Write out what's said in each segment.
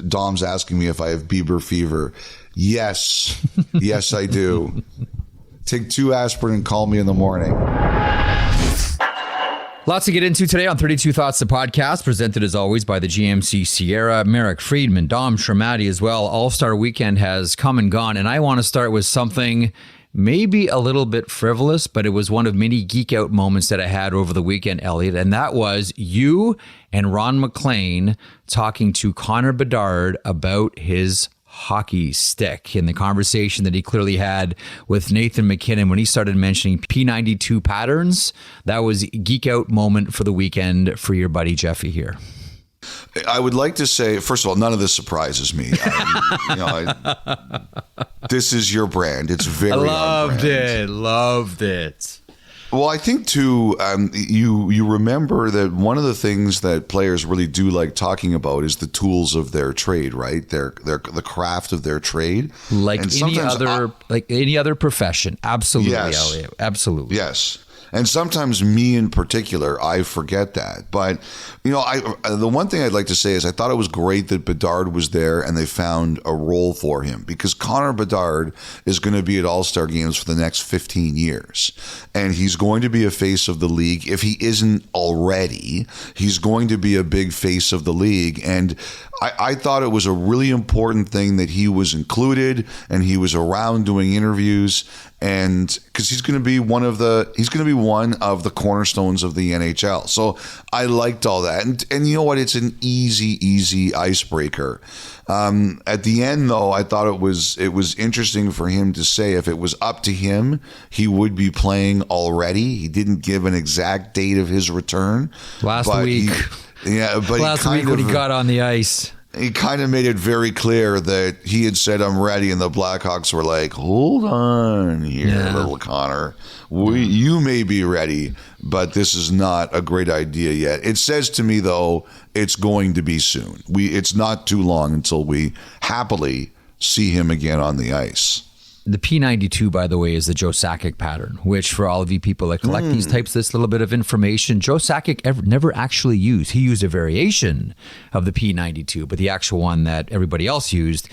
Dom's asking me if I have Bieber fever. Yes. Yes, I do. Take 2 aspirin and call me in the morning. Lots to get into today on 32 Thoughts, the podcast, presented as always by the GMC Sierra, Merrick Friedman, Dom Shermatti as well. All-Star Weekend has come and gone, and I want to start with something maybe a little bit frivolous, but it was one of many geek out moments that I had over the weekend, Elliotte, and that was you and Ron McLean talking to Connor Bedard about his hockey stick in the conversation that he clearly had with Nathan McKinnon when he started mentioning P92 patterns. That was a geek out moment for the weekend for your buddy Jeffy here. I would like to say, first of all, none of this surprises me. This is your brand. It's very loved it. Well, I think too, you remember that one of the things that players really do like talking about is the tools of their trade, right? The craft of their trade, like any other profession. Absolutely, yes, Elliotte. Absolutely, yes. And sometimes me in particular, I forget that. But, the one thing I'd like to say is I thought it was great that Bedard was there and they found a role for him, because Connor Bedard is going to be at All-Star games for the next 15 years. And he's going to be a face of the league. If he isn't already, he's going to be a big face of the league. And I thought it was a really important thing that he was included and he was around doing interviews, and because he's going to be one of the cornerstones of the NHL. So I liked all that, and you know what? It's an easy icebreaker. At the end, though, I thought it was interesting for him to say if it was up to him, he would be playing already. He didn't give an exact date of his return last week. Last week when he got on the ice, he kind of made it very clear that he had said, "I'm ready," and the Blackhawks were like, "Hold on here, little Connor. You may be ready, but this is not a great idea yet." It says to me, though, it's going to be soon. It's not too long until we happily see him again on the ice. The P92, by the way, is the Joe Sakic pattern, which for all of you people that collect these types, this little bit of information, Joe Sakic never actually used. He used a variation of the P92, but the actual one that everybody else used,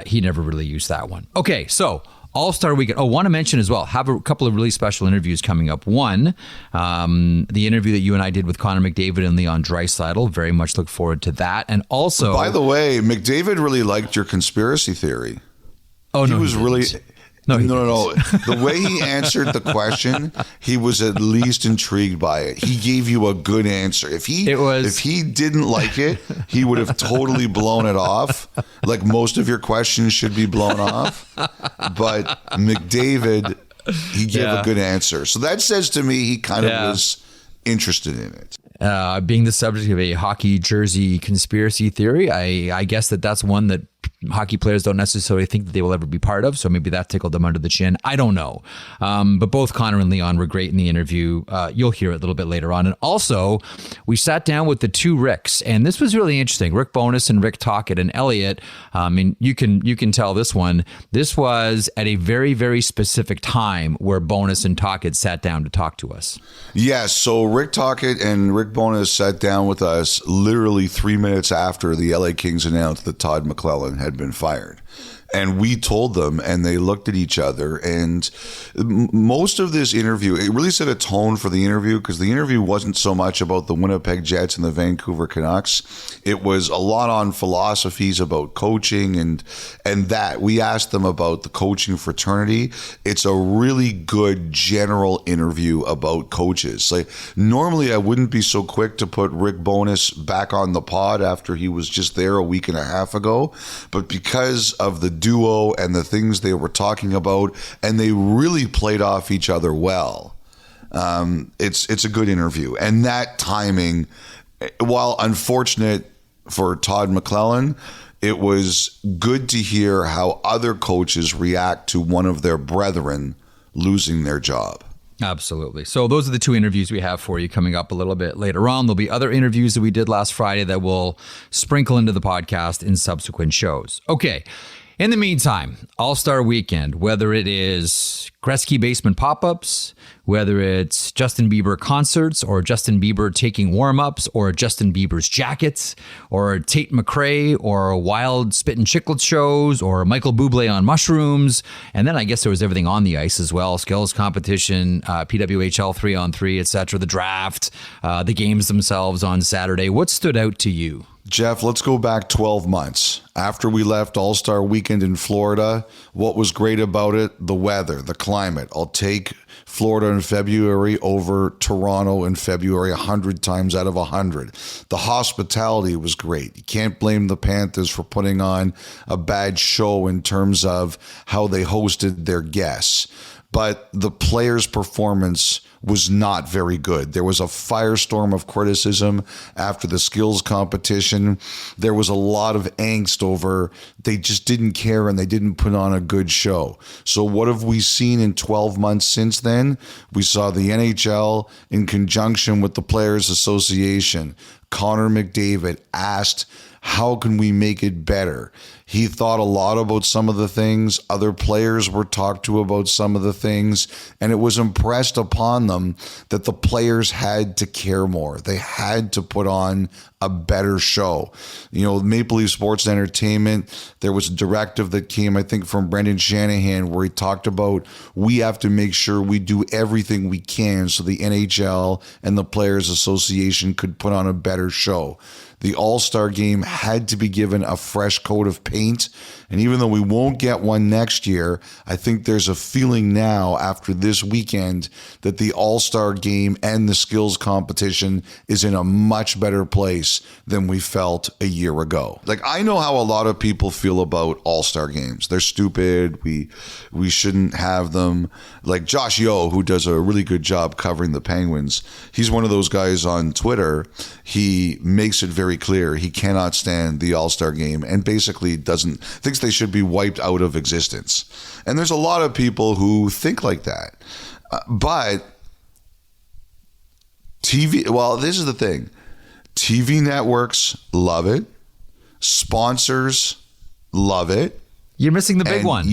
he never really used that one. Okay, so All-Star Weekend. Oh, want to mention as well, have a couple of really special interviews coming up. One, the interview that you and I did with Connor McDavid and Leon Draisaitl. Very much look forward to that. And also, by the way, McDavid really liked your conspiracy theory. Oh, no, he was really... No. The way he answered the question, he was at least intrigued by it. He gave you a good answer. If he didn't like it, he would have totally blown it off. Like most of your questions should be blown off. But McDavid, he gave a good answer. So that says to me he kind of was interested in it. Being the subject of a hockey jersey conspiracy theory, I guess that's one that hockey players don't necessarily think that they will ever be part of. So maybe that tickled them under the chin. I don't know. But both Connor and Leon were great in the interview. You'll hear it a little bit later on. And also, we sat down with the two Ricks, and this was really interesting. Rick Bowness and Rick Tocchet and Elliotte. And you can tell this one. This was at a very, very specific time where Bowness and Tocchet sat down to talk to us. Yes. So Rick Tocchet and Rick Bowness sat down with us literally 3 minutes after the LA Kings announced that Todd McLellan had been fired. And we told them, and they looked at each other. And most of this interview, it really set a tone for the interview, because the interview wasn't so much about the Winnipeg Jets and the Vancouver Canucks. It was a lot on philosophies about coaching and that. We asked them about the coaching fraternity. It's a really good general interview about coaches. Like, normally I wouldn't be so quick to put Rick Bowness back on the pod after he was just there a week and a half ago. But because of the duo and the things they were talking about, and they really played off each other well. It's a good interview. And that timing, while unfortunate for Todd McLellan, it was good to hear how other coaches react to one of their brethren losing their job. Absolutely. So those are the two interviews we have for you coming up a little bit later on. There'll be other interviews that we did last Friday that we'll sprinkle into the podcast in subsequent shows. Okay. In the meantime, All-Star Weekend, whether it is Gretzky basement pop-ups, whether it's Justin Bieber concerts or Justin Bieber taking warm-ups or Justin Bieber's jackets or Tate McRae or wild spit and chiclet shows or Michael Bublé on mushrooms. And then I guess there was everything on the ice as well. Skills competition, PWHL 3-on-3, etc. The draft, the games themselves on Saturday. What stood out to you? Jeff, let's go back 12 months. After we left All-Star Weekend in Florida, what was great about it? The weather, the climate. I'll take Florida in February over Toronto in February 100 times out of 100. The hospitality was great. You can't blame the Panthers for putting on a bad show in terms of how they hosted their guests. But the players' performance was not very good. There was a firestorm of criticism after the skills competition. There was a lot of angst over they just didn't care and they didn't put on a good show. So what have we seen in 12 months since then? We saw the NHL in conjunction with the Players Association. Connor McDavid asked, how can we make it better? He thought a lot about some of the things. Other players were talked to about some of the things, and it was impressed upon them that the players had to care more. They had to put on a better show. You know, Maple Leaf Sports Entertainment, there was a directive that came, I think, from Brendan Shanahan, where he talked about we have to make sure we do everything we can so the NHL and the Players Association could put on a better show. The All-Star Game had to be given a fresh coat of paint. And even though we won't get one next year, I think there's a feeling now after this weekend that the All-Star Game and the skills competition is in a much better place than we felt a year ago. Like, I know how a lot of people feel about All-Star Games. They're stupid. We shouldn't have them. Like Josh Yeo, who does a really good job covering the Penguins, he's one of those guys on Twitter. He makes it very clear he cannot stand the All-Star Game and basically thinks they should be wiped out of existence. And there's a lot of people who think like that. But this is the thing. TV networks love it. Sponsors love it. You're missing the big one.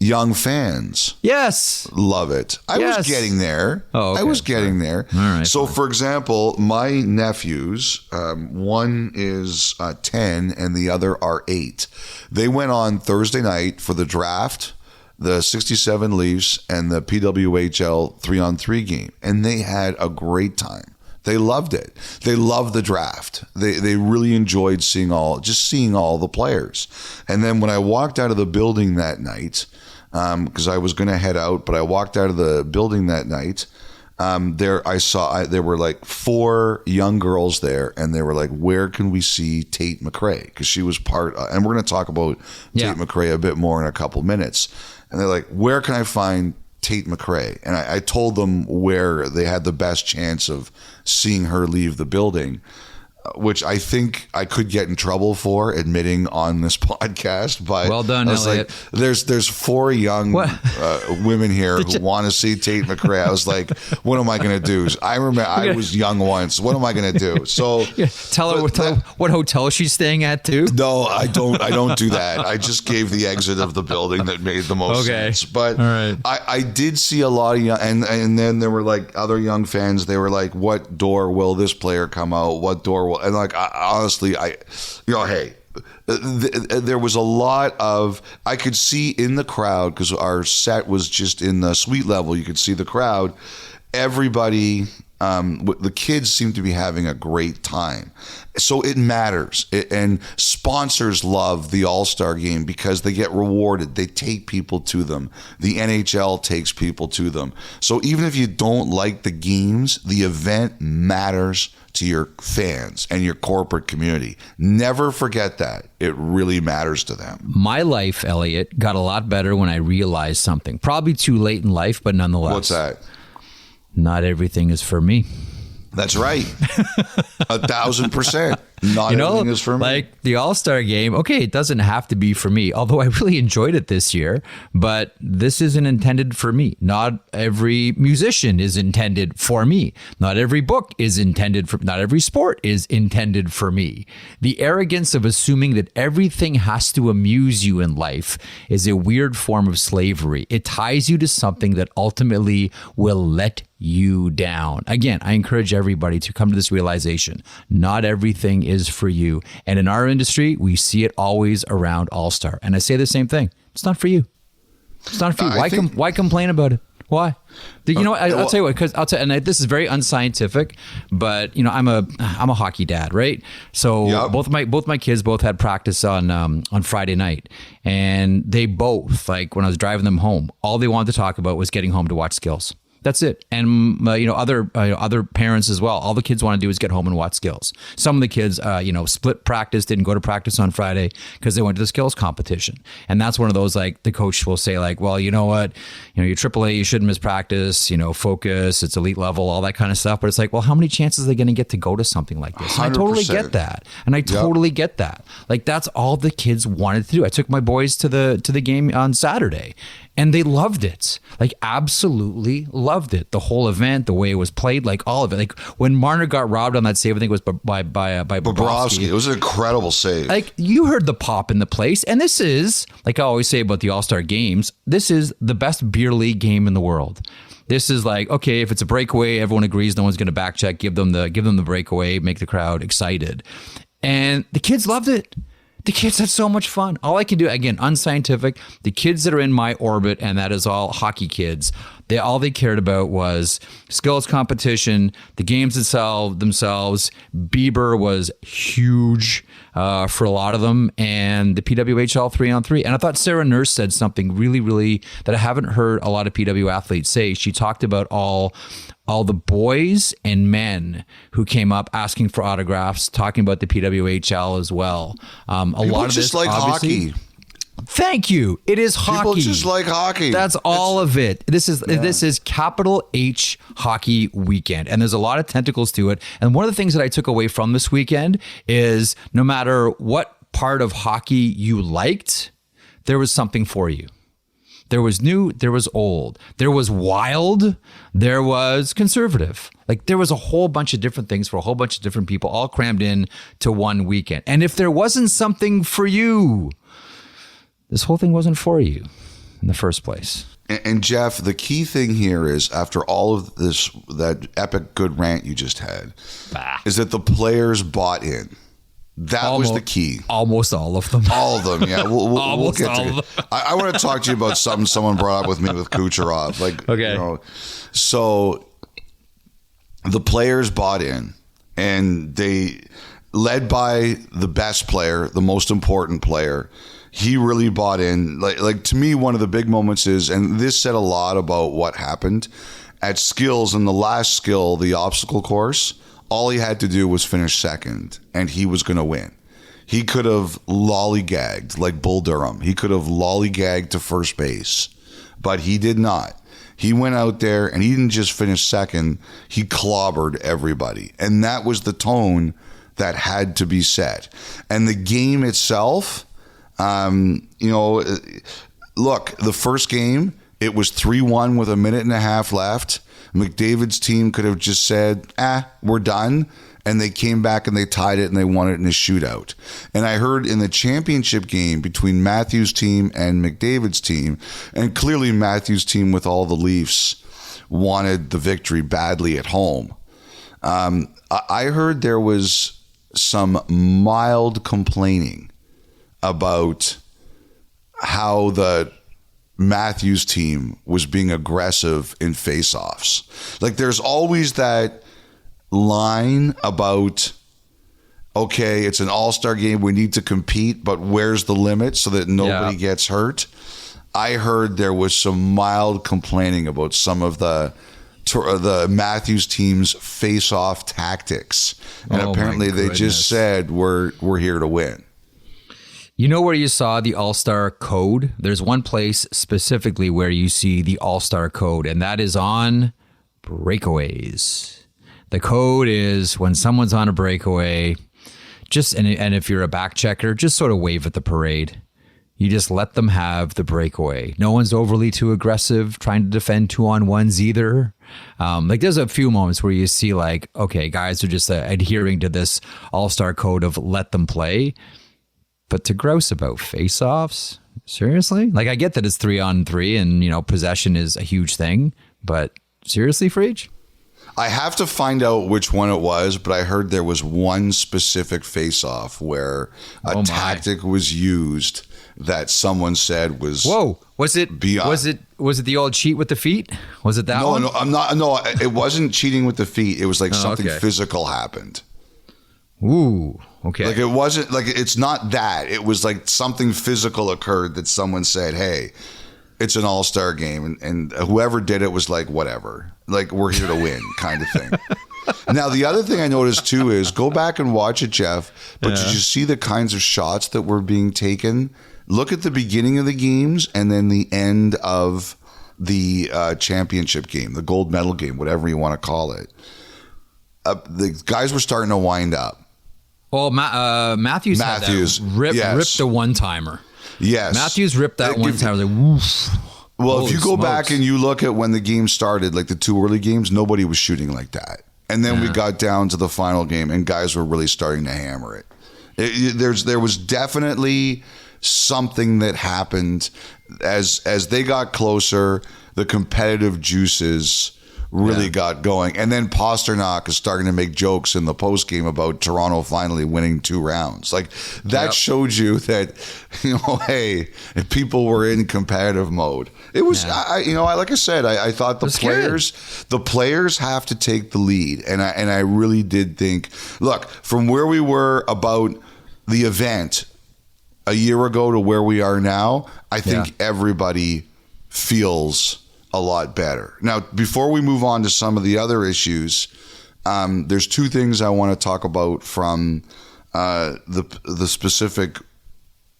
Young fans, yes, love it. I was getting there. Oh, okay. I was getting there. All right. So, for example, my nephews, one is 10 and the other are 8. They went on Thursday night for the draft, the 67 Leafs, and the PWHL 3-on-3 game, and they had a great time. They loved it. They loved the draft. They really enjoyed seeing all the players. And then when I walked out of the building that night, because I was going to head out, but I walked out of the building that night. There were like 4 young girls there, and they were like, "Where can we see Tate McRae?" Because she was and we're going to talk about Tate McRae a bit more in a couple minutes. And they're like, "Where can I find Tate McRae?" And I told them where they had the best chance of seeing her leave the building, which I think I could get in trouble for admitting on this podcast. But well done, Elliotte. Like, there's 4 young women here who want to see Tate McRae. I was like, what am I going to do? I remember I was young once. What am I going to do? So tell her what hotel she's staying at too. No, I don't do that. I just gave the exit of the building that made the most sense. But right. I did see a lot of young, and then there were like other young fans. They were like, what door will this player come out? What door will? And like, honestly, hey, there was a lot of, I could see in the crowd, because our set was just in the suite level. You could see the crowd. Everybody, the kids seem to be having a great time. So it matters. And sponsors love the All-Star Game because they get rewarded. They take people to them. The NHL takes people to them. So even if you don't like the games, the event matters to your fans and your corporate community. Never forget that. It really matters to them. My life, Elliotte, got a lot better when I realized something. Probably too late in life, but nonetheless. What's that? Not everything is for me. That's right. 1,000%. Not everything is for me. Like the All-Star game, okay, it doesn't have to be for me, although I really enjoyed it this year, but this isn't intended for me. Not every musician is intended for me. Not every book is intended for, not every sport is intended for me. The arrogance of assuming that everything has to amuse you in life is a weird form of slavery. It ties you to something that ultimately will let you down. Again, I encourage everybody to come to this realization. Not everything is for you. And in our industry, we see it always around All-Star. And I say the same thing. It's not for you. It's not for you. Why complain about it? Why? You know what? I'll tell you what, because and this is very unscientific, but you know, I'm a hockey dad, right? So both my kids both had practice on Friday night, and they both, like when I was driving them home, all they wanted to talk about was getting home to watch skills. That's it. And other parents as well. All the kids want to do is get home and watch skills. Some of the kids, split practice, didn't go to practice on Friday because they went to the skills competition. And that's one of those, like, the coach will say, like, well, you know what, you're AAA, you shouldn't miss practice, focus, it's elite level, all that kind of stuff. But it's like, well, how many chances are they going to get to go to something like this? And I totally get that. And I totally get that. Like, that's all the kids wanted to do. I took my boys to the game on Saturday, and they loved it. Like, absolutely loved it. The whole event, the way it was played, like all of it. Like when Marner got robbed on that save, I think it was by Bobrovsky. It was an incredible save. Like, you heard the pop in the place. And this is, like I always say about the All-Star games, this is the best beer league game in the world. This is like, okay, if it's a breakaway, everyone agrees, no one's going to back check, give them the breakaway, make the crowd excited. And the kids loved it. The kids had so much fun. All I can do, again, unscientific, the kids that are in my orbit, and that is all hockey kids, all they cared about was skills competition, the games themselves. Bieber was huge for a lot of them, and the PWHL 3-on-3. And I thought Sarah Nurse said something really, really that I haven't heard a lot of PW athletes say. She talked about all the boys and men who came up asking for autographs, talking about the PWHL as well. People lot of just this, like hockey. Thank you. It is hockey. People just like hockey. That's all of it. This is capital H hockey weekend. And there's a lot of tentacles to it. And one of the things that I took away from this weekend is no matter what part of hockey you liked, there was something for you. There was new, there was old, there was wild, there was conservative. Like, there was a whole bunch of different things for a whole bunch of different people, all crammed in to one weekend. And if there wasn't something for you, this whole thing wasn't for you in the first place. And Jeff, the key thing here is, after all of this, that epic good rant you just had, is that the players bought in. That was the key. Almost all of them. All of them, yeah. We'll get to it. I want to talk to you about something someone brought up with me with Kucherov. Like, okay. So the players bought in, and they, led by the best player, the most important player, he really bought in. Like to me, one of the big moments is, and this said a lot about what happened at skills. In the last skill, the obstacle course, all he had to do was finish second, and he was going to win. He could have lollygagged like Bull Durham. He could have lollygagged to first base, but he did not. He went out there, and he didn't just finish second. He clobbered everybody, and that was the tone that had to be set. And the game itself, look, the first game, it was 3-1 with a minute and a half left. McDavid's team could have just said, we're done. And they came back and they tied it and they won it in a shootout. And I heard in the championship game between Matthews' team and McDavid's team, and clearly Matthews' team with all the Leafs wanted the victory badly at home. I heard there was some mild complaining about how the Matthews team was being aggressive in faceoffs. Like, there's always that line about, okay, it's an all-star game, we need to compete, but where's the limit so that nobody gets hurt? I heard there was some mild complaining about some of the Matthews team's face-off tactics. And apparently they just said, we're here to win. You know where you saw the All-Star code? There's one place specifically where you see the All-Star code, and that is on breakaways. The code is when someone's on a breakaway, And if you're a back checker, just sort of wave at the parade. You just let them have the breakaway. No one's overly too aggressive trying to defend 2-on-1s either. Like there's a few moments where you see like, okay, guys are just adhering to this all-star code of let them play. But to grouse about face-offs, seriously? Like I get that it's 3-on-3 and, possession is a huge thing, but seriously, Freach? I have to find out which one it was, but I heard there was one specific face-off where a tactic was used that someone said was was it beyond. Was it the old cheat with the feet? Was it that one? No, I'm not. No, it wasn't cheating with the feet. It was like something physical happened. Ooh, okay. Like it wasn't like it's not that. It was like something physical occurred that someone said, "Hey, it's an all-star game," and whoever did it was like, "Whatever, like we're here to win," kind of thing. Now, the other thing I noticed too is go back and watch it, Jeff. But did you see the kinds of shots that were being taken? Look at the beginning of the games and then the end of the championship game, the gold medal game, whatever you want to call it. The guys were starting to wind up. Well, Matthews had that ripped a one-timer. Yes. Matthews ripped that one-timer. Like, woof. Well, if you go back and you look at when the game started, like the two early games, nobody was shooting like that. And then we got down to the final game and guys were really starting to hammer it. There was definitely something that happened as they got closer, the competitive juices really got going. And then Pasternak is starting to make jokes in the post game about Toronto finally winning 2 rounds. Like that showed you that, hey, if people were in competitive mode. It was, like I said, I thought the players have to take the lead. And I really did think, look, from where we were about the event a year ago to where we are now, I think everybody feels a lot better. Now, before we move on to some of the other issues, there's 2 things I want to talk about from the specific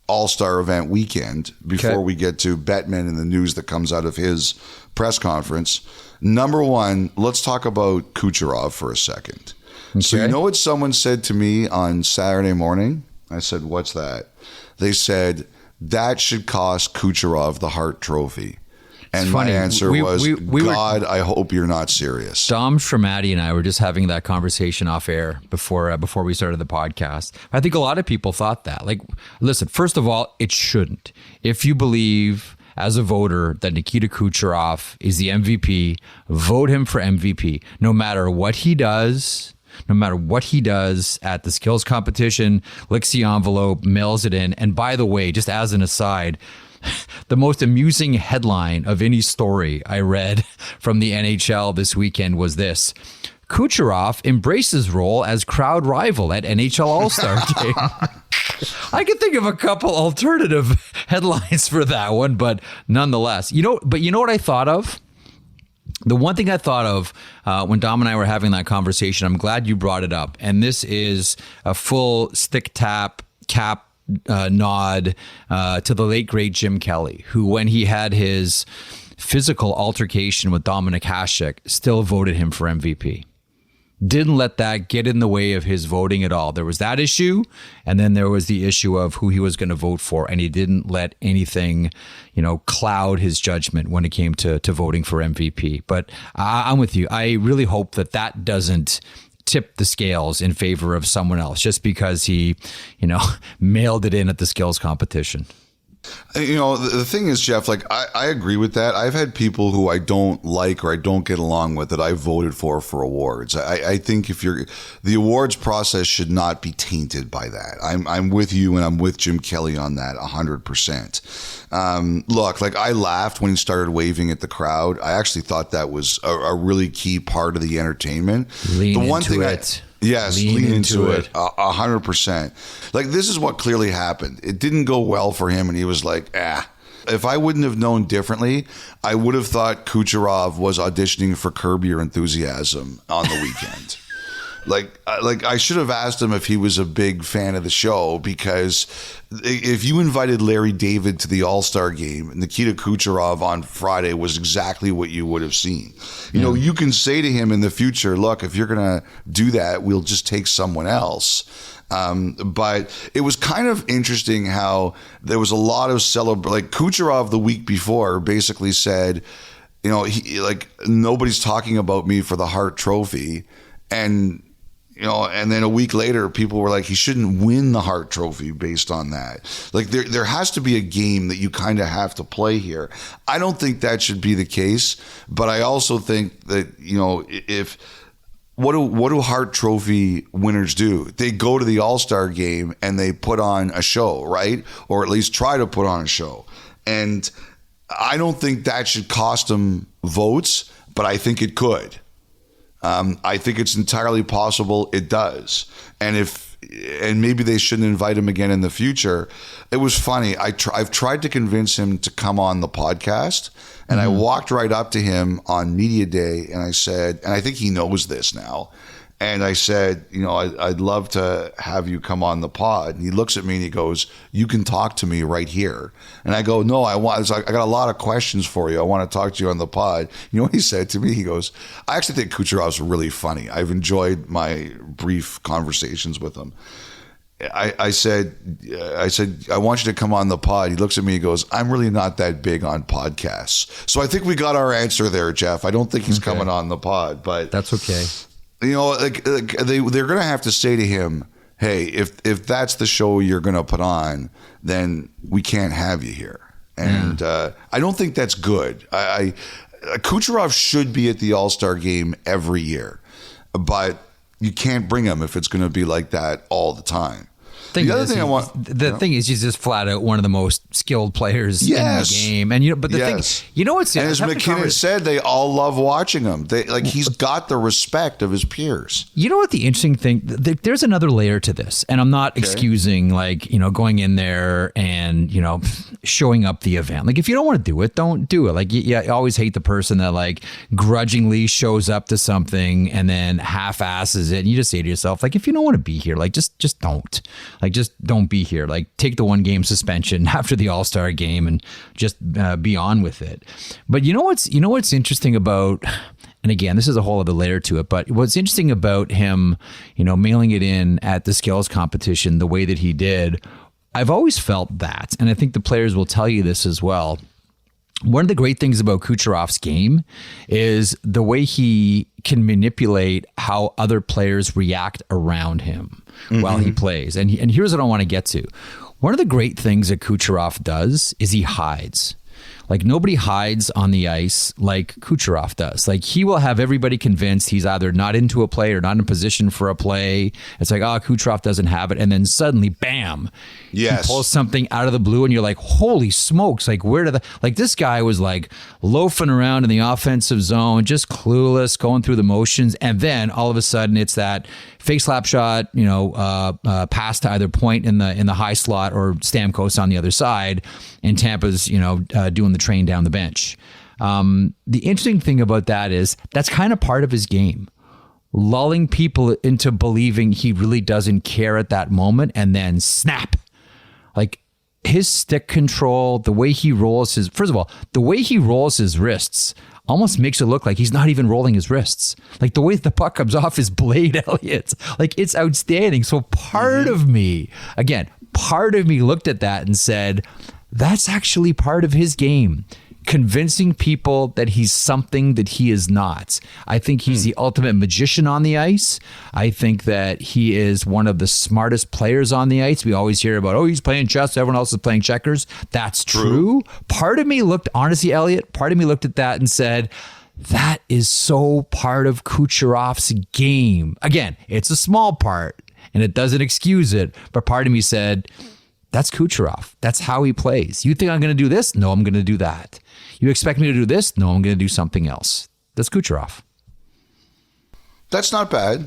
All-Star event weekend before we get to Bettman and the news that comes out of his press conference. Number 1, let's talk about Kucherov for a second. Okay. So you know what someone said to me on Saturday morning? I said, what's that? They said, that should cost Kucherov the Hart Trophy. And my answer was, God, I hope you're not serious. Dom Schramati and I were just having that conversation off air before we started the podcast. I think a lot of people thought that. Like, listen, first of all, it shouldn't. If you believe as a voter that Nikita Kucherov is the MVP, vote him for MVP. No matter what he does at the skills competition, licks the envelope, mails it in. And by the way, just as an aside, the most amusing headline of any story I read from the NHL this weekend was this: Kucherov embraces role as crowd rival at NHL All-Star Game. I could think of a couple alternative headlines for that one, but nonetheless, you know what I thought of? The one thing I thought of when Dom and I were having that conversation, I'm glad you brought it up, and this is a full stick tap cap nod to the late great Jim Kelly, who, when he had his physical altercation with Dominik Hasek, still voted him for MVP. Didn't let that get in the way of his voting at all. There was that issue, and then there was the issue of who he was going to vote for, and he didn't let anything, cloud his judgment when it came to voting for MVP. But I'm with you. I really hope that doesn't tip the scales in favor of someone else just because he, mailed it in at the skills competition. The thing is, Jeff, like I agree with that. I've had people who I don't like or I don't get along with that I voted for awards. I think the awards process should not be tainted by that. I'm with you and I'm with Jim Kelly on that 100%. Look, like I laughed when he started waving at the crowd. I actually thought that was a really key part of the entertainment. Lean into it. Yes, lean into it 100%. Like, this is what clearly happened. It didn't go well for him, and he was like, If I wouldn't have known differently, I would have thought Kucherov was auditioning for Curb Your Enthusiasm on the weekend. Like I should have asked him if he was a big fan of the show, because if you invited Larry David to the All-Star game, Nikita Kucherov on Friday was exactly what you would have seen. You know, you can say to him in the future, look, if you're going to do that, we'll just take someone else. But it was kind of interesting how there was a lot of like Kucherov the week before basically said, you know, nobody's talking about me for the Hart Trophy. And, you know, and then a week later, people were like, he shouldn't win the Hart Trophy based on that. Like, there has to be a game that you kind of have to play here. I don't think that should be the case, but I also think that, you know, what do Hart Trophy winners do? They go to the All-Star game and they put on a show, right? Or at least try to put on a show. And I don't think that should cost them votes, but I think it could. I think it's entirely possible it does. And maybe they shouldn't invite him again in the future. It was funny. I've tried to convince him to come on the podcast, and I walked right up to him on media day and I said, and I think he knows this now, and I said, you know, I'd love to have you come on the pod. And he looks at me and he goes, you can talk to me right here. And I go, no, I got a lot of questions for you. I want to talk to you on the pod. You know what he said to me? He goes, I actually think Kucherov's really funny. I've enjoyed my brief conversations with him. I said, I want you to come on the pod. He looks at me, he goes, I'm really not that big on podcasts. So I think we got our answer there, Jeff. I don't think he's coming on the pod, but that's okay. You know, like they're going to have to say to him, hey, if that's the show you're going to put on, then we can't have you here. And I don't think that's good. Kucherov should be at the All-Star game every year, but you can't bring him if it's going to be like that all the time. The thing is, he's just flat out one of the most skilled players in the game. And but the thing, you know what's, and as McKinnon said, they all love watching him. He's got the respect of his peers. You know what the interesting thing? There's another layer to this, and I'm not excusing going in there and showing up the event. Like, if you don't want to do it, don't do it. Like, you always hate the person that grudgingly shows up to something and then half-asses it. And you just say to yourself, if you don't want to be here, just don't. Just don't be here. Take the 1 game suspension after the All-Star game and just be on with it. But you know what's interesting about, and again, this is a whole other layer to it, but what's interesting about him, mailing it in at the skills competition the way that he did, I've always felt that, and I think the players will tell you this as well. One of the great things about Kucherov's game is the way he can manipulate how other players react around him while he plays. And here's what I want to get to. One of the great things that Kucherov does is he hides. Nobody hides on the ice like Kucherov does. He will have everybody convinced he's either not into a play or not in position for a play. It's Kucherov doesn't have it. And then suddenly, bam, he pulls something out of the blue and you're like, holy smokes. Where did this guy was loafing around in the offensive zone, just clueless, going through the motions. And then all of a sudden it's that fake slap shot, pass to either point in the high slot or Stamkos on the other side. And Tampa's, doing the train down the bench. The interesting thing about that is that's kind of part of his game. Lulling people into believing he really doesn't care at that moment and then snap. His stick control, the way he rolls the way he rolls his wrists almost makes it look like he's not even rolling his wrists. The way the puck comes off his blade, Elliotte, it's outstanding. So part of me looked at that and said, that's actually part of his game. Convincing people that he's something that he is not. I think he's the ultimate magician on the ice. I think that he is one of the smartest players on the ice. We always hear about, he's playing chess, everyone else is playing checkers. That's true. Part of me looked at that and said, that is so part of Kucherov's game. Again, it's a small part and it doesn't excuse it, but part of me said, that's Kucherov. That's how he plays. You think I'm going to do this? No, I'm going to do that. You expect me to do this? No, I'm going to do something else. That's Kucherov. That's not bad.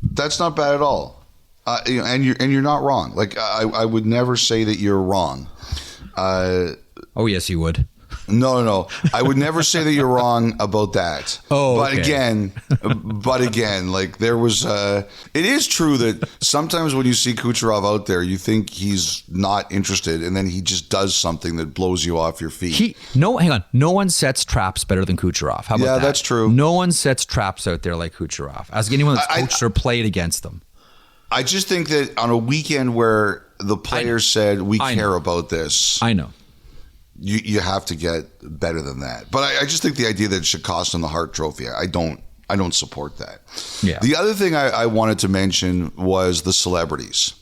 That's not bad at all. And you're not wrong. I would never say that you're wrong. Oh yes, you would. No. I would never say that you're wrong about that. But okay. again, like there was, it is true that sometimes when you see Kucherov out there, you think he's not interested, and then he just does something that blows you off your feet. Hang on. No one sets traps better than Kucherov. How about that? Yeah, that's true. No one sets traps out there like Kucherov. Ask anyone that's coached or played against them. I just think that on a weekend where the players said, we care about this. I know. You have to get better than that. But I just think the idea that it should cost him the Hart Trophy, I don't support that. Yeah. The other thing I wanted to mention was the celebrities.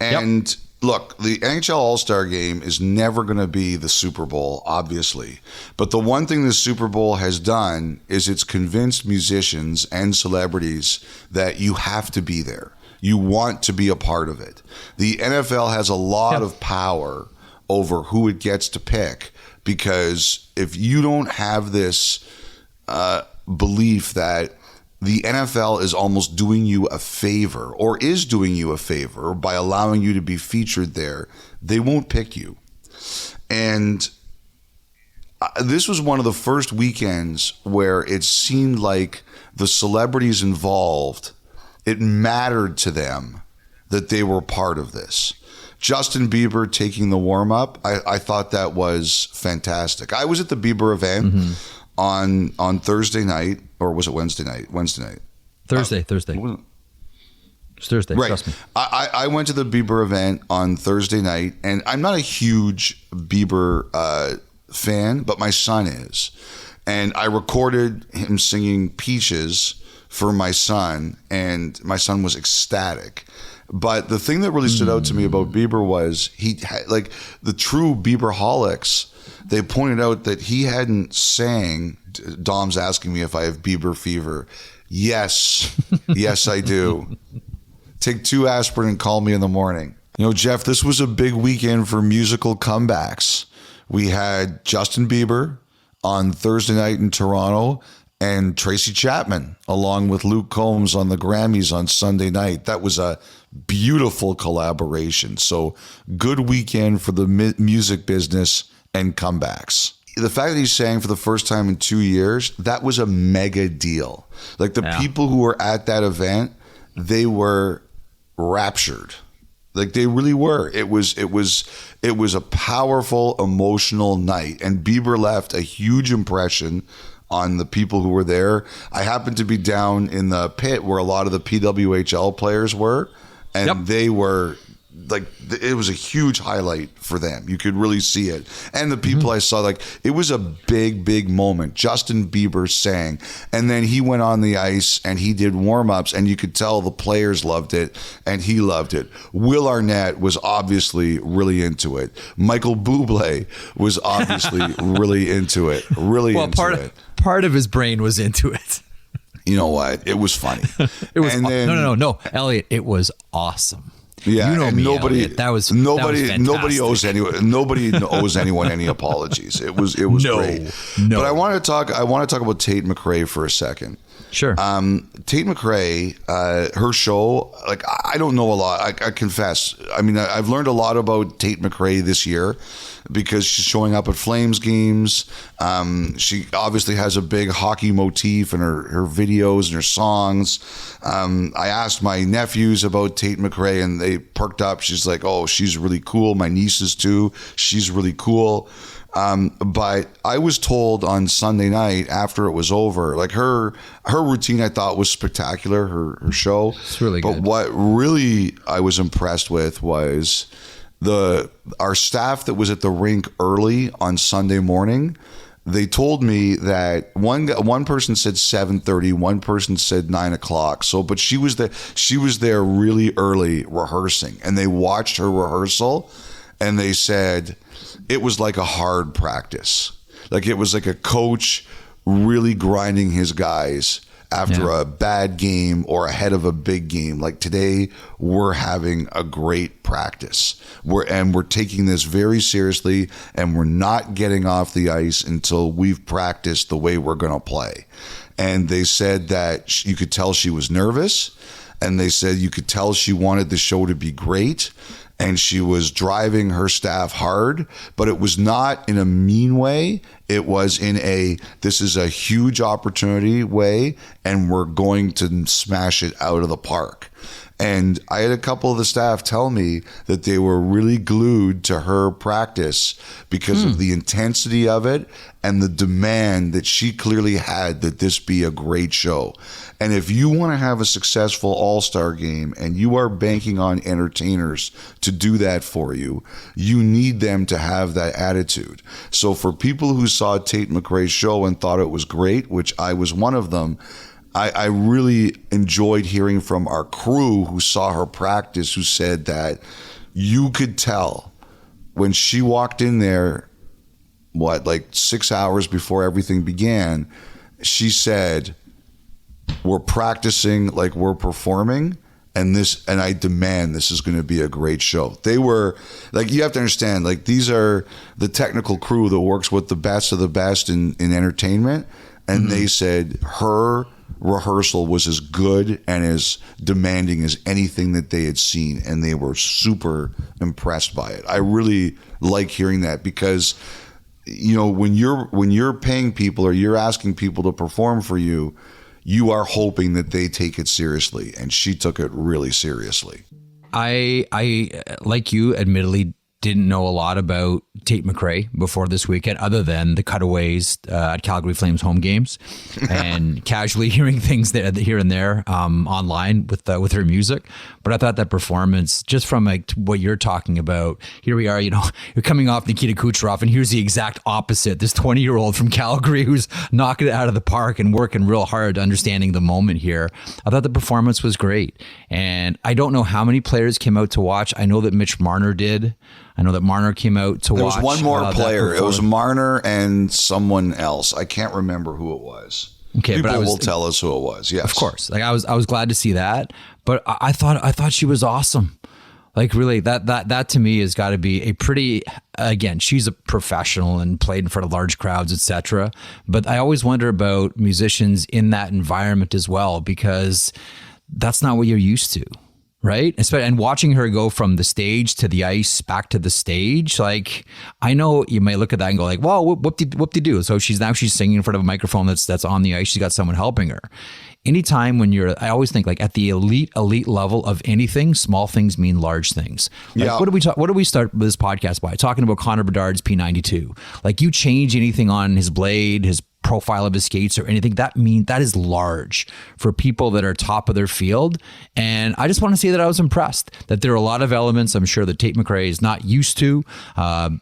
And look, the NHL All-Star Game is never going to be the Super Bowl, obviously. But the one thing the Super Bowl has done is it's convinced musicians and celebrities that you have to be there. You want to be a part of it. The NFL has a lot of power over who it gets to pick, because if you don't have this belief that the NFL is almost doing you a favor, or is doing you a favor by allowing you to be featured there, they won't pick you. And this was one of the first weekends where it seemed like the celebrities involved, it mattered to them that they were part of this. Justin Bieber taking the warm-up, I thought that was fantastic. I was at the Bieber event on Thursday night, or was it Wednesday night? Wednesday night. Thursday. It's Thursday, right. Trust me. I went to the Bieber event on Thursday night, and I'm not a huge Bieber fan, but my son is. And I recorded him singing Peaches for my son, and my son was ecstatic. But the thing that really stood out to me about Bieber was like the true Bieberholics, they pointed out that he hadn't sang. Dom's asking me if I have Bieber fever. Yes, I do. Take 2 aspirin and call me in the morning. You know, Jeff, this was a big weekend for musical comebacks. We had Justin Bieber on Thursday night in Toronto, and Tracy Chapman, along with Luke Combs, on the Grammys on Sunday night. That was a beautiful collaboration. So good weekend for the music business and comebacks. The fact that he sang for the first time in 2 years, that was a mega deal. Like the people who were at that event, they were raptured. Like they really were. It was a powerful, emotional night, and Bieber left a huge impression on the people who were there. I happened to be down in the pit where a lot of the PWHL players were, and they were like, it was a huge highlight for them. You could really see it. And the people I saw, like, it was a big moment. Justin Bieber sang, and then he went on the ice and he did warm-ups, and you could tell the players loved it and he loved it. Will Arnett was obviously really into it. Michael Bublé was obviously really into it. Part of his brain was into it. You know what? It was funny. It was no, Elliotte. It was awesome. Yeah, you know and me, nobody owes anyone any apologies. It was great. No. But I want to talk about Tate McRae for a second. Sure. Tate McRae, her show, like, I don't know a lot. I confess. I mean, I've learned a lot about Tate McRae this year because she's showing up at Flames games. She obviously has a big hockey motif in her videos and her songs. I asked my nephews about Tate McRae, and they perked up. She's like, oh, she's really cool. My nieces too. She's really cool. But I was told on Sunday night after it was over, like her routine I thought was spectacular, her show. It's really good. But what really I was impressed with was our staff that was at the rink early on Sunday morning. They told me that one person said 7:30, one person said 9 o'clock. So, but she was there really early rehearsing, and they watched her rehearsal, and they said it was like a hard practice. Like it was like a coach really grinding his guys after a bad game or ahead of a big game. Like today, we're having a great practice. We're taking this very seriously, and we're not getting off the ice until we've practiced the way we're going to play. And they said that you could tell she was nervous, and they said you could tell she wanted the show to be great. and she was driving her staff hard, but it was not in a mean way. It was in this is a huge opportunity way, and we're going to smash it out of the park. And I had a couple of the staff tell me that they were really glued to her practice because of the intensity of it and the demand that she clearly had that this be a great show. And if you want to have a successful All-Star game and you are banking on entertainers to do that for you, you need them to have that attitude. So for people who saw Tate McRae's show and thought it was great, which I was one of them, I really enjoyed hearing from our crew who saw her practice, who said that you could tell when she walked in there, like 6 hours before everything began, she said, we're practicing like we're performing, and I demand this is going to be a great show. They were like, you have to understand, like, these are the technical crew that works with the best of the best in entertainment, and they said her rehearsal was as good and as demanding as anything that they had seen, and they were super impressed by it. I really like hearing that, because when you're paying people or you're asking people to perform for you, you are hoping that they take it seriously, and she took it really seriously. I like you, admittedly didn't know a lot about Tate McRae before this weekend, other than the cutaways at Calgary Flames home games, and casually hearing things there, here and there online with her music. But I thought that performance, just from like what you're talking about, here we are, you're coming off Nikita Kucherov, and here's the exact opposite. This 20-year-old from Calgary who's knocking it out of the park and working real hard, understanding the moment here. I thought the performance was great, and I don't know how many players came out to watch. I know that Mitch Marner did. I know that Marner came out to watch. There was one more player. It was Marner and someone else. I can't remember who it was. Okay, people but will tell us who it was. Yes, of course. Like I was glad to see that, but I thought she was awesome. Like really, that to me has got to be a pretty. Again, she's a professional and played in front of large crowds, etc. But I always wonder about musicians in that environment as well, because that's not what you're used to. Right. And watching her go from the stage to the ice back to the stage, like, I know you may look at that and go like, well, whoop-de-do. So she's singing in front of a microphone that's on the ice. She's got someone helping her. Anytime when I always think like at the elite level of anything, small things mean large things. Like, yeah. What do we start this podcast by? Talking about Connor Bedard's P92. Like, you change anything on his blade, his profile of his skates or anything, that is large for people that are top of their field. And I just want to say that I was impressed that there are a lot of elements I'm sure that Tate McRae is not used to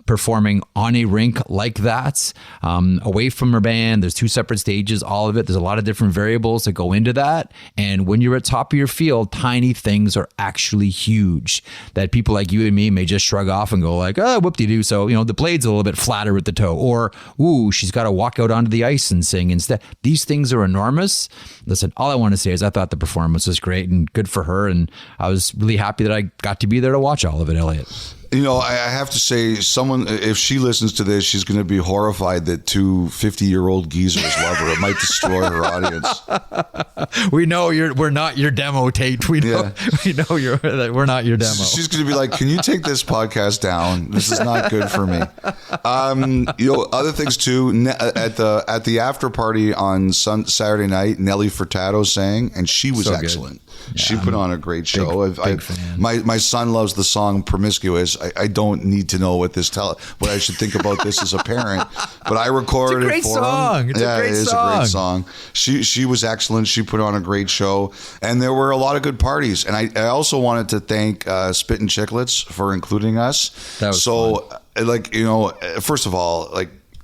performing on a rink like that, away from her band. There's two separate stages, all of it. There's a lot of different variables that go into that. And when you're at top of your field, tiny things are actually huge that people like you and me may just shrug off and go like, oh, whoop-de-doo. So, the blade's a little bit flatter at the toe, or, ooh, she's got to walk out onto the ice and sing instead. These things are enormous. Listen, all I want to say is I thought the performance was great and good for her, and I was really happy that I got to be there to watch all of it, Elliotte. I have to say, if she listens to this, she's going to be horrified that two 50-year-old geezers love her. It might destroy her audience. We know we're not your demo, Tate. We know we're not your demo. She's going to be like, can you take this podcast down? This is not good for me. Other things too, at the after party on Saturday night, Nelly Furtado sang, and she was excellent. Yeah, she put on a great show. Big fan. My son loves the song "Promiscuous." I don't need to know what I should think about this as a parent, but I recorded it for him. It's a great song. It is a great song. She was excellent. She put on a great show, and there were a lot of good parties. And I also wanted to thank Spit and Chicklets for including us. That was fun. First of all,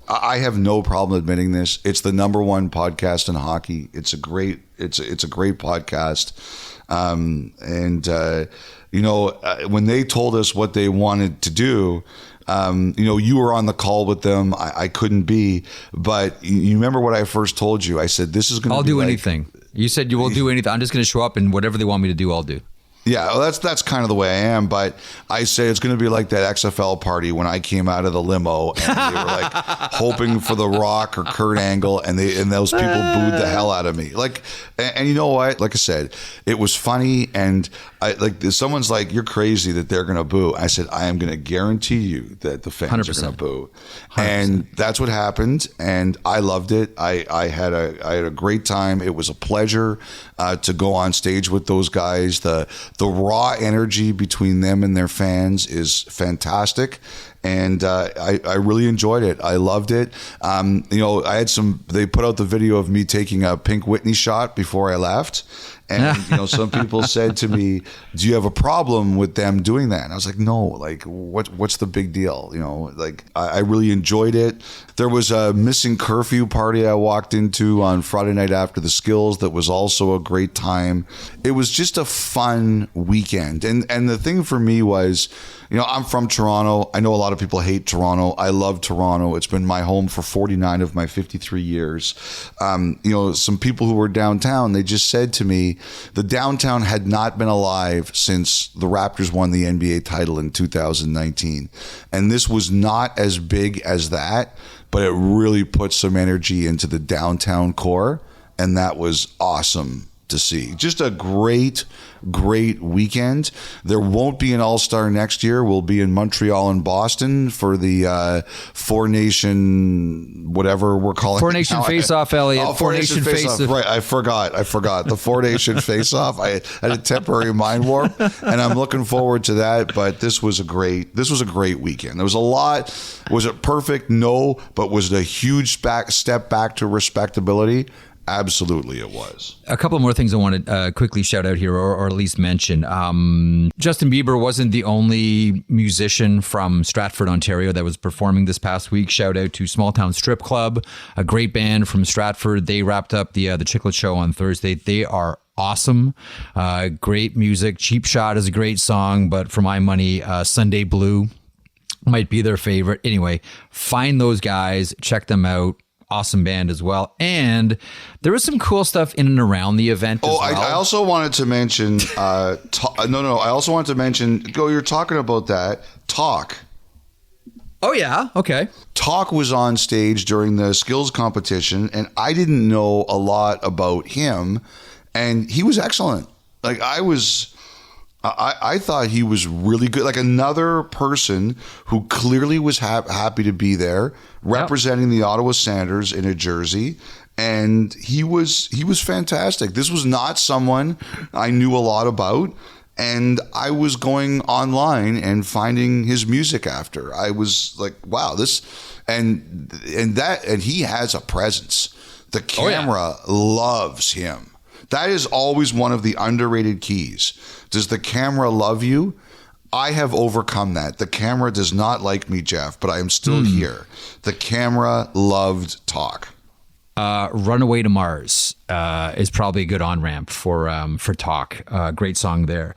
I have no problem admitting this. It's the number one podcast in hockey. It's a great podcast. When they told us what they wanted to do, you were on the call with them. I couldn't be, but you remember what I first told you? I said, this is going to I'll do anything. You said you will do anything. I'm just going to show up, and whatever they want me to do, I'll do. Yeah, well, that's kind of the way I am, but I say it's going to be like that XFL party when I came out of the limo and they were like hoping for The Rock or Kurt Angle, and those people booed the hell out of me. Like, and you know what? Like I said, it was funny, and someone's like, "You're crazy that they're going to boo." I said, "I am going to guarantee you that the fans 100%. Are going to boo," 100%. And that's what happened, and I loved it. I had a great time. It was a pleasure to go on stage with those guys. The raw energy between them and their fans is fantastic. And I really enjoyed it. I loved it. I had they put out the video of me taking a Pink Whitney shot before I left. And, some people said to me, "Do you have a problem with them doing that?" And I was like, "No, like what's the big deal?" I really enjoyed it. There was a missing curfew party I walked into on Friday night after the skills that was also a great time. It was just a fun weekend. And the thing for me was, I'm from Toronto. I know a lot of people hate Toronto. I love Toronto. It's been my home for 49 of my 53 years. Some people who were downtown, they just said to me, the downtown had not been alive since the Raptors won the NBA title in 2019. And this was not as big as that, but it really put some energy into the downtown core. And that was awesome to see. Just a great weekend. There won't be an All-Star next year. We'll be in Montreal and Boston for the Four Nation, whatever we're calling it. Four Nation Face-Off, Elliotte. Oh, Four Nation Face-Off. Right, I forgot. The Four Nation Face-Off. I had a temporary mind warp, and I'm looking forward to that. But this was a great weekend. There was a lot. Was it perfect? No. But was it a huge step back to respectability? Absolutely, it was. A couple more things I want to quickly shout out here, or at least mention. Justin Bieber wasn't the only musician from Stratford, Ontario that was performing this past week. Shout out to Small Town Strip Club, a great band from Stratford. They wrapped up the Chiclet Show on Thursday. They are awesome. Great music. Cheap Shot is a great song, but for my money, Sunday Blue might be their favorite. Anyway, find those guys, check them out. Awesome band as well. And there was some cool stuff in and around the event as well. I also wanted to mention, I also wanted to mention, you're talking about that, Talk. Oh, yeah. Okay. Talk was on stage during the skills competition, and I didn't know a lot about him, and he was excellent. I thought he was really good. Like another person who clearly was happy to be there, representing the Ottawa Sanders in a jersey, and he was fantastic. This was not someone I knew a lot about, and I was going online and finding his music after. I was like, wow, this and he has a presence. The camera loves him. That is always one of the underrated keys. Does the camera love you? I have overcome that. The camera does not like me, Jeff, but I am still here. The camera loved Talk. Runaway to Mars is probably a good on-ramp for Talk. Great song there.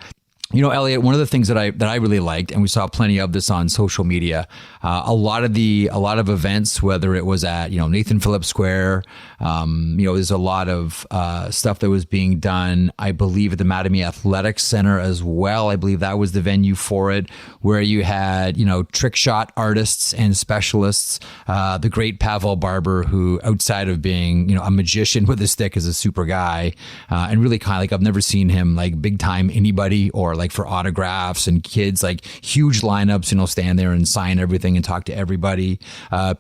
Elliotte, one of the things that I really liked, and we saw plenty of this on social media, a lot of events, whether it was at Nathan Phillips Square, there's a lot of stuff that was being done. I believe at the Mattamy Athletics Center as well. I believe that was the venue for it, where you had trick shot artists and specialists. The great Pavel Barber, who outside of being a magician with a stick, is a super guy, and really kind of like I've never seen him like big time anybody or like for autographs, and kids like huge lineups, stand there and sign everything and talk to everybody.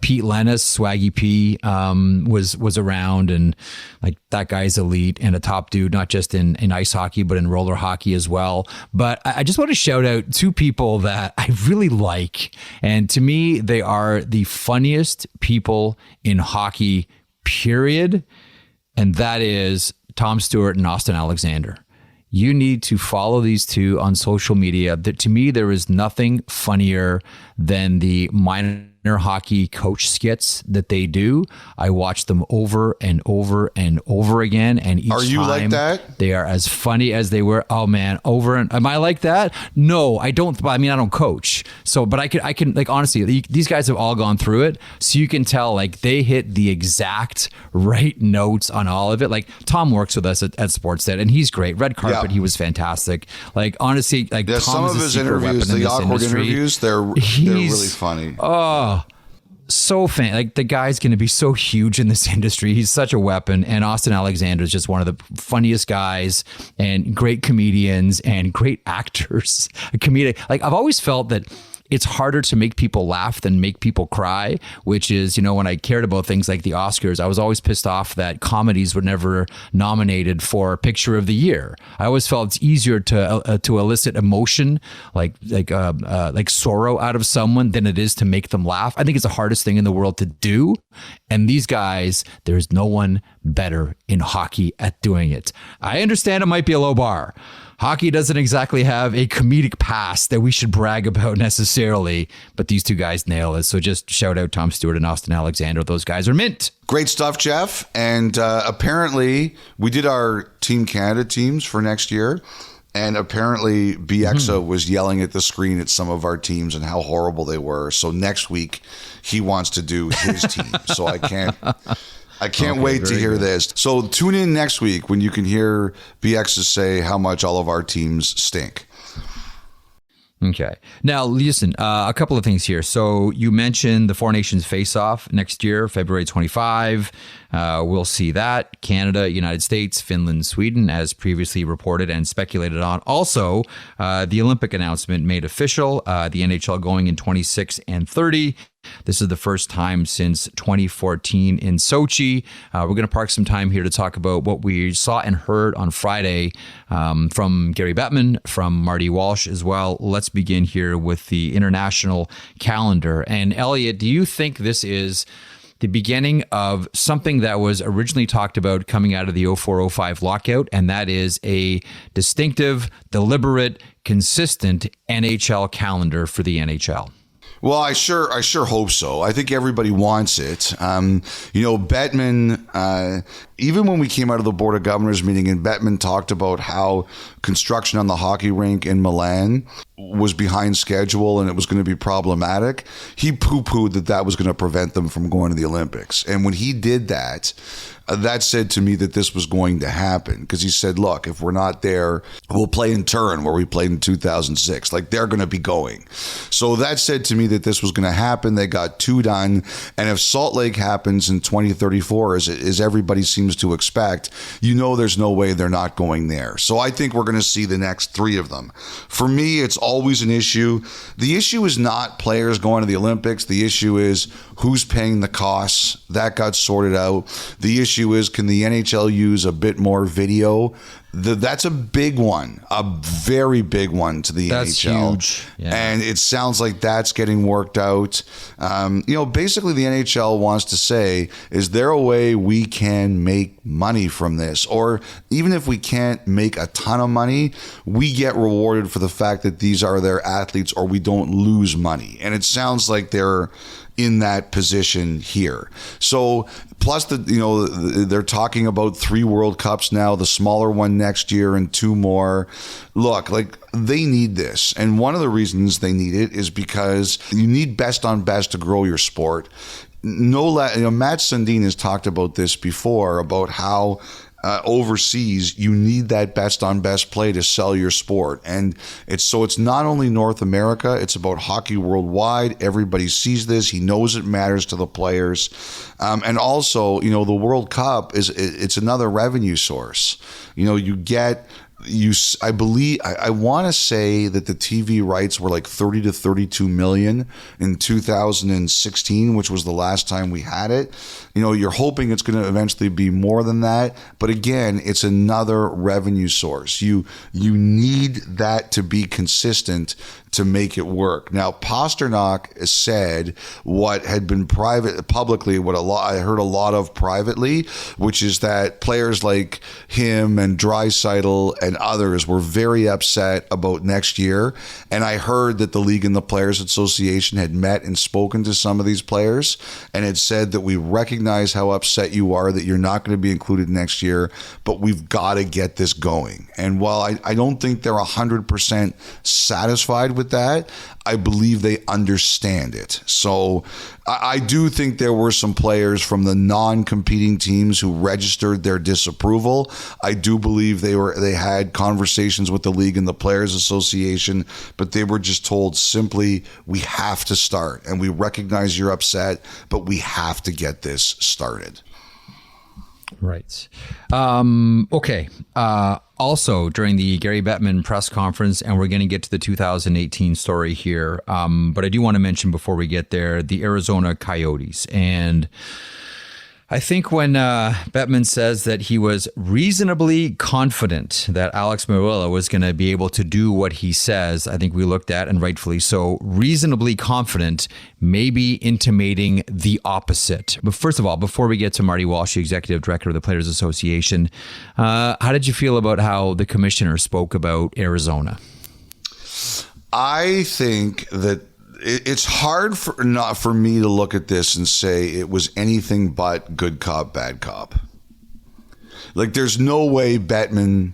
Pete Lennis, Swaggy P, was around, and like that guy's elite and a top dude, not just in ice hockey, but in roller hockey as well. But I just want to shout out two people that I really like. And to me, they are the funniest people in hockey, period. And that is Tom Stewart and Austin Alexander. You need to follow these two on social media. To me, there is nothing funnier than the minor hockey coach skits that they do. I watch them over and over and over again. And each Are you time like that? they are as funny as they were. Oh man, am I like that? No, I don't. I mean, I don't coach. So, but I can like, honestly, these guys have all gone through it. So you can tell like they hit the exact right notes on all of it. Like Tom works with us at Sportsnet and he's great. Red carpet, he was fantastic. Like honestly, like Yeah, Tom some is of a his secret interviews, weapon in the this awkward industry. interviews, they're really funny. Oh, so fan. Like the guy's going to be so huge in this industry. He's such a weapon. And Austin Alexander is just one of the funniest guys and great comedians and great actors. Like I've always felt that it's harder to make people laugh than make people cry, which is, when I cared about things like the Oscars, I was always pissed off that comedies were never nominated for Picture of the Year. I always felt it's easier to elicit emotion, like sorrow out of someone than it is to make them laugh. I think it's the hardest thing in the world to do. And these guys, there's no one better in hockey at doing it. I understand it might be a low bar. Hockey doesn't exactly have a comedic past that we should brag about necessarily, but these two guys nail it. So just shout out Tom Stewart and Austin Alexander. Those guys are mint. Great stuff, Jeff. And apparently we did our Team Canada teams for next year. And apparently BXA was yelling at the screen at some of our teams and how horrible they were. So next week he wants to do his team. So I can't wait to hear this. So tune in next week when you can hear BXA say how much all of our teams stink. Okay. Now, listen, a couple of things here. So you mentioned the Four Nations face-off next year, February 25. We'll see that. Canada, United States, Finland, Sweden, as previously reported and speculated on. Also, the Olympic announcement made official, the NHL going in 26 and 30. This is the first time since 2014 in Sochi. We're going to park some time here to talk about what we saw and heard on Friday from Gary Bettman, from Marty Walsh as well. Let's begin here with the international calendar. And Elliotte, do you think this is the beginning of something that was originally talked about coming out of the 04-05 lockout, and that is a distinctive, deliberate, consistent NHL calendar for the NHL? Well, I sure hope so. I think everybody wants it. Bettman, even when we came out of the Board of Governors meeting and Bettman talked about how construction on the hockey rink in Milan was behind schedule and it was going to be problematic, he poo-pooed that was going to prevent them from going to the Olympics. And when he did that, that said to me that this was going to happen, because he said, look, if we're not there, we'll play in Turin where we played in 2006. Like, they're going to be going. So that said to me that this was going to happen. They got two done. And if Salt Lake happens in 2034, as everybody seems to expect, there's no way they're not going there. So I think we're going to see the next three of them. For me, it's always an issue. The issue is not players going to the Olympics. The issue is who's paying the costs. That got sorted out. The issue is, can the NHL use a bit more video? That's a big one, a very big one to the that's NHL. Huge. Yeah. And it sounds like that's getting worked out. Basically the NHL wants to say, is there a way we can make money from this? Or even if we can't make a ton of money, we get rewarded for the fact that these are their athletes, or we don't lose money. And it sounds like they're in that position here. So plus they're talking about 3 World Cups now, the smaller one next year and 2 more. Look, like, they need this. And one of the reasons they need it is because you need best on best to grow your sport. Matt Sundin has talked about this before, about how overseas, you need that best on best play to sell your sport. And it's not only North America, it's about hockey worldwide. Everybody sees this. He knows it matters to the players. And also, the World Cup it's another revenue source. I want to say that the TV rights were like 30 to 32 million in 2016, which was the last time we had it. You're hoping it's going to eventually be more than that, but again, it's another revenue source. You need that to be consistent to make it work. Now, Pasternak said what had been publicly, I heard a lot of privately, which is that players like him and Draisaitl and and others were very upset about next year. And I heard that the league and the Players Association had met and spoken to some of these players and had said that we recognize how upset you are that you're not going to be included next year, but we've got to get this going. And while I don't think they're 100% satisfied with that, I believe they understand it. So I do think there were some players from the non-competing teams who registered their disapproval. I do believe they had conversations with the league and the Players Association, but they were just told simply, we have to start, and we recognize you're upset, but we have to get this started. Right. Okay. Also, during the Gary Bettman press conference, and we're going to get to the 2018 story here, but I do want to mention before we get there, the Arizona Coyotes. And I think when Bettman says that he was reasonably confident that Alex Meruelo was going to be able to do what he says, I think we looked at, and rightfully so, reasonably confident, maybe intimating the opposite. But first of all, before we get to Marty Walsh, the executive director of the Players Association, how did you feel about how the commissioner spoke about Arizona? I think that it's hard for me to look at this and say it was anything but good cop, bad cop. Like, there's no way Bettman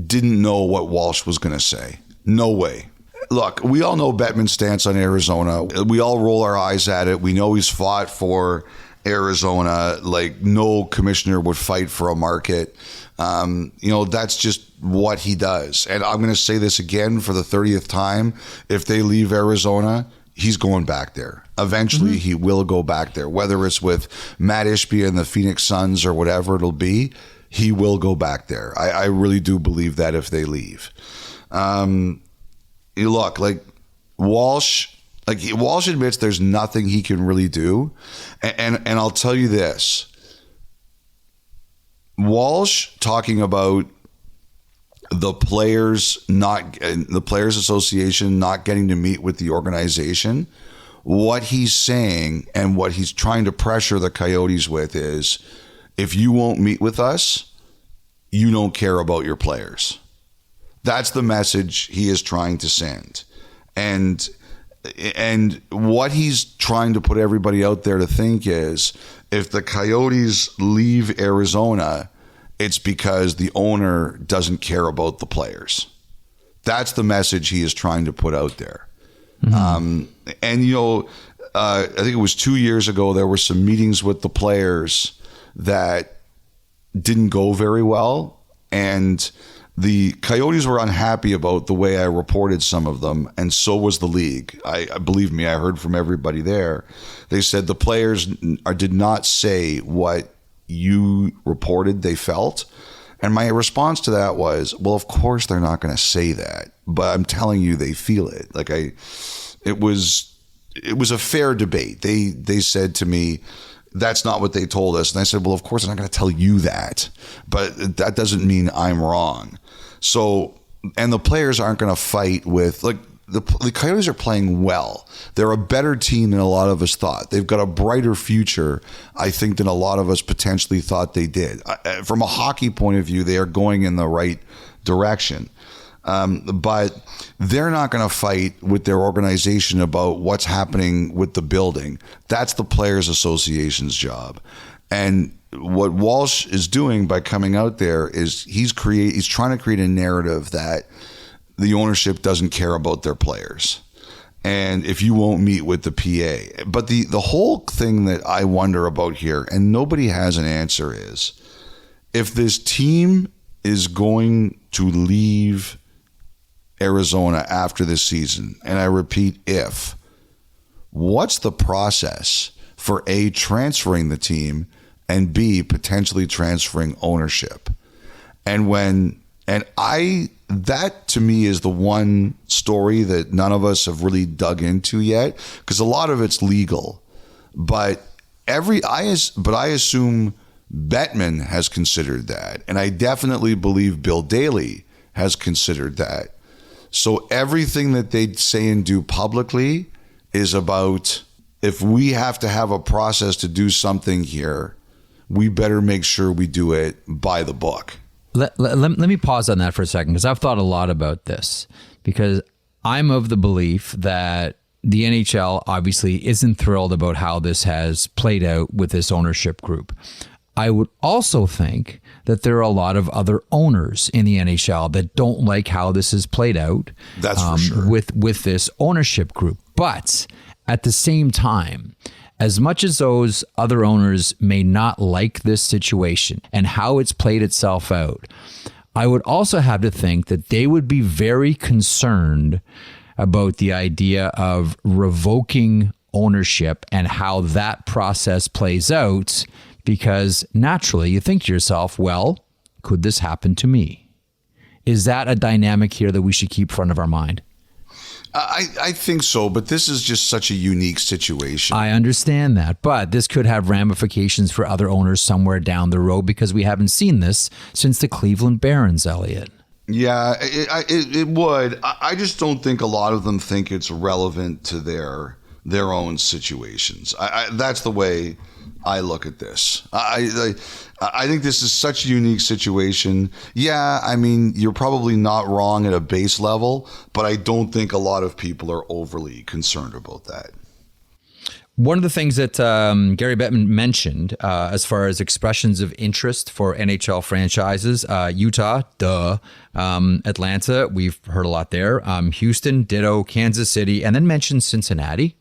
didn't know what Walsh was going to say. No way. Look, we all know Bettman's stance on Arizona. We all roll our eyes at it. We know he's fought for Arizona like no commissioner would fight for a market. That's just what he does. And I'm going to say this again for the 30th time. If they leave Arizona, he's going back there. Eventually, he will go back there. Whether it's with Matt Ishbia and the Phoenix Suns or whatever it'll be, he will go back there. I really do believe that if they leave. Look, Walsh admits there's nothing he can really do. And I'll tell you this. Walsh talking about the Players Association not getting to meet with the organization. What he's saying and what he's trying to pressure the Coyotes with is, if you won't meet with us, you don't care about your players. That's the message he is trying to send. And what he's trying to put everybody out there to think is, if the Coyotes leave Arizona, it's because the owner doesn't care about the players. That's the message he is trying to put out there. I think it was 2 years ago, there were some meetings with the players that didn't go very well. And the Coyotes were unhappy about the way I reported some of them, and so was the league. Believe me, I heard from everybody there. They said the players did not say what you reported they felt. And my response to that was, well, of course they're not going to say that, but I'm telling you they feel it. It was a fair debate. They said to me, that's not what they told us. And I said, well, of course I'm not going to tell you that, but that doesn't mean I'm wrong. So, and the players aren't going to fight with, the Coyotes are playing well. They're a better team than a lot of us thought. They've got a brighter future, I think, than a lot of us potentially thought they did. From a hockey point of view, they are going in the right direction. But they're not going to fight with their organization about what's happening with the building. That's the Players Association's job. And what Walsh is doing by coming out there is he's trying to create a narrative that the ownership doesn't care about their players. And if you won't meet with the PA. But the whole thing that I wonder about here, and nobody has an answer, is if this team is going to leave Arizona after this season, and I repeat, what's the process for A, transferring the team, and B, potentially transferring ownership? That to me is the one story that none of us have really dug into yet, because a lot of it's legal. But I assume Bettman has considered that, and I definitely believe Bill Daley has considered that. So everything that they say and do publicly is about, if we have to have a process to do something here, we better make sure we do it by the book. Let me pause on that for a second, because I've thought a lot about this, because I'm of the belief that the NHL obviously isn't thrilled about how this has played out with this ownership group. I would also think that there are a lot of other owners in the NHL that don't like how this has played out. That's for sure. With this ownership group. But at the same time, as much as those other owners may not like this situation and how it's played itself out, I would also have to think that they would be very concerned about the idea of revoking ownership and how that process plays out, because naturally you think to yourself, well, could this happen to me? Is that a dynamic here that we should keep front of our mind? I think so, but this is just such a unique situation. I understand that, but this could have ramifications for other owners somewhere down the road, because we haven't seen this since the Cleveland Barons, Elliotte. Yeah, it would. I just don't think a lot of them think it's relevant to their own situations. That's the way I look at this. I think this is such a unique situation. Yeah, I mean, you're probably not wrong at a base level, but I don't think a lot of people are overly concerned about that. One of the things that Gary Bettman mentioned as far as expressions of interest for NHL franchises, Utah, Atlanta, we've heard a lot there. Houston, ditto, Kansas City, and then mentioned Cincinnati.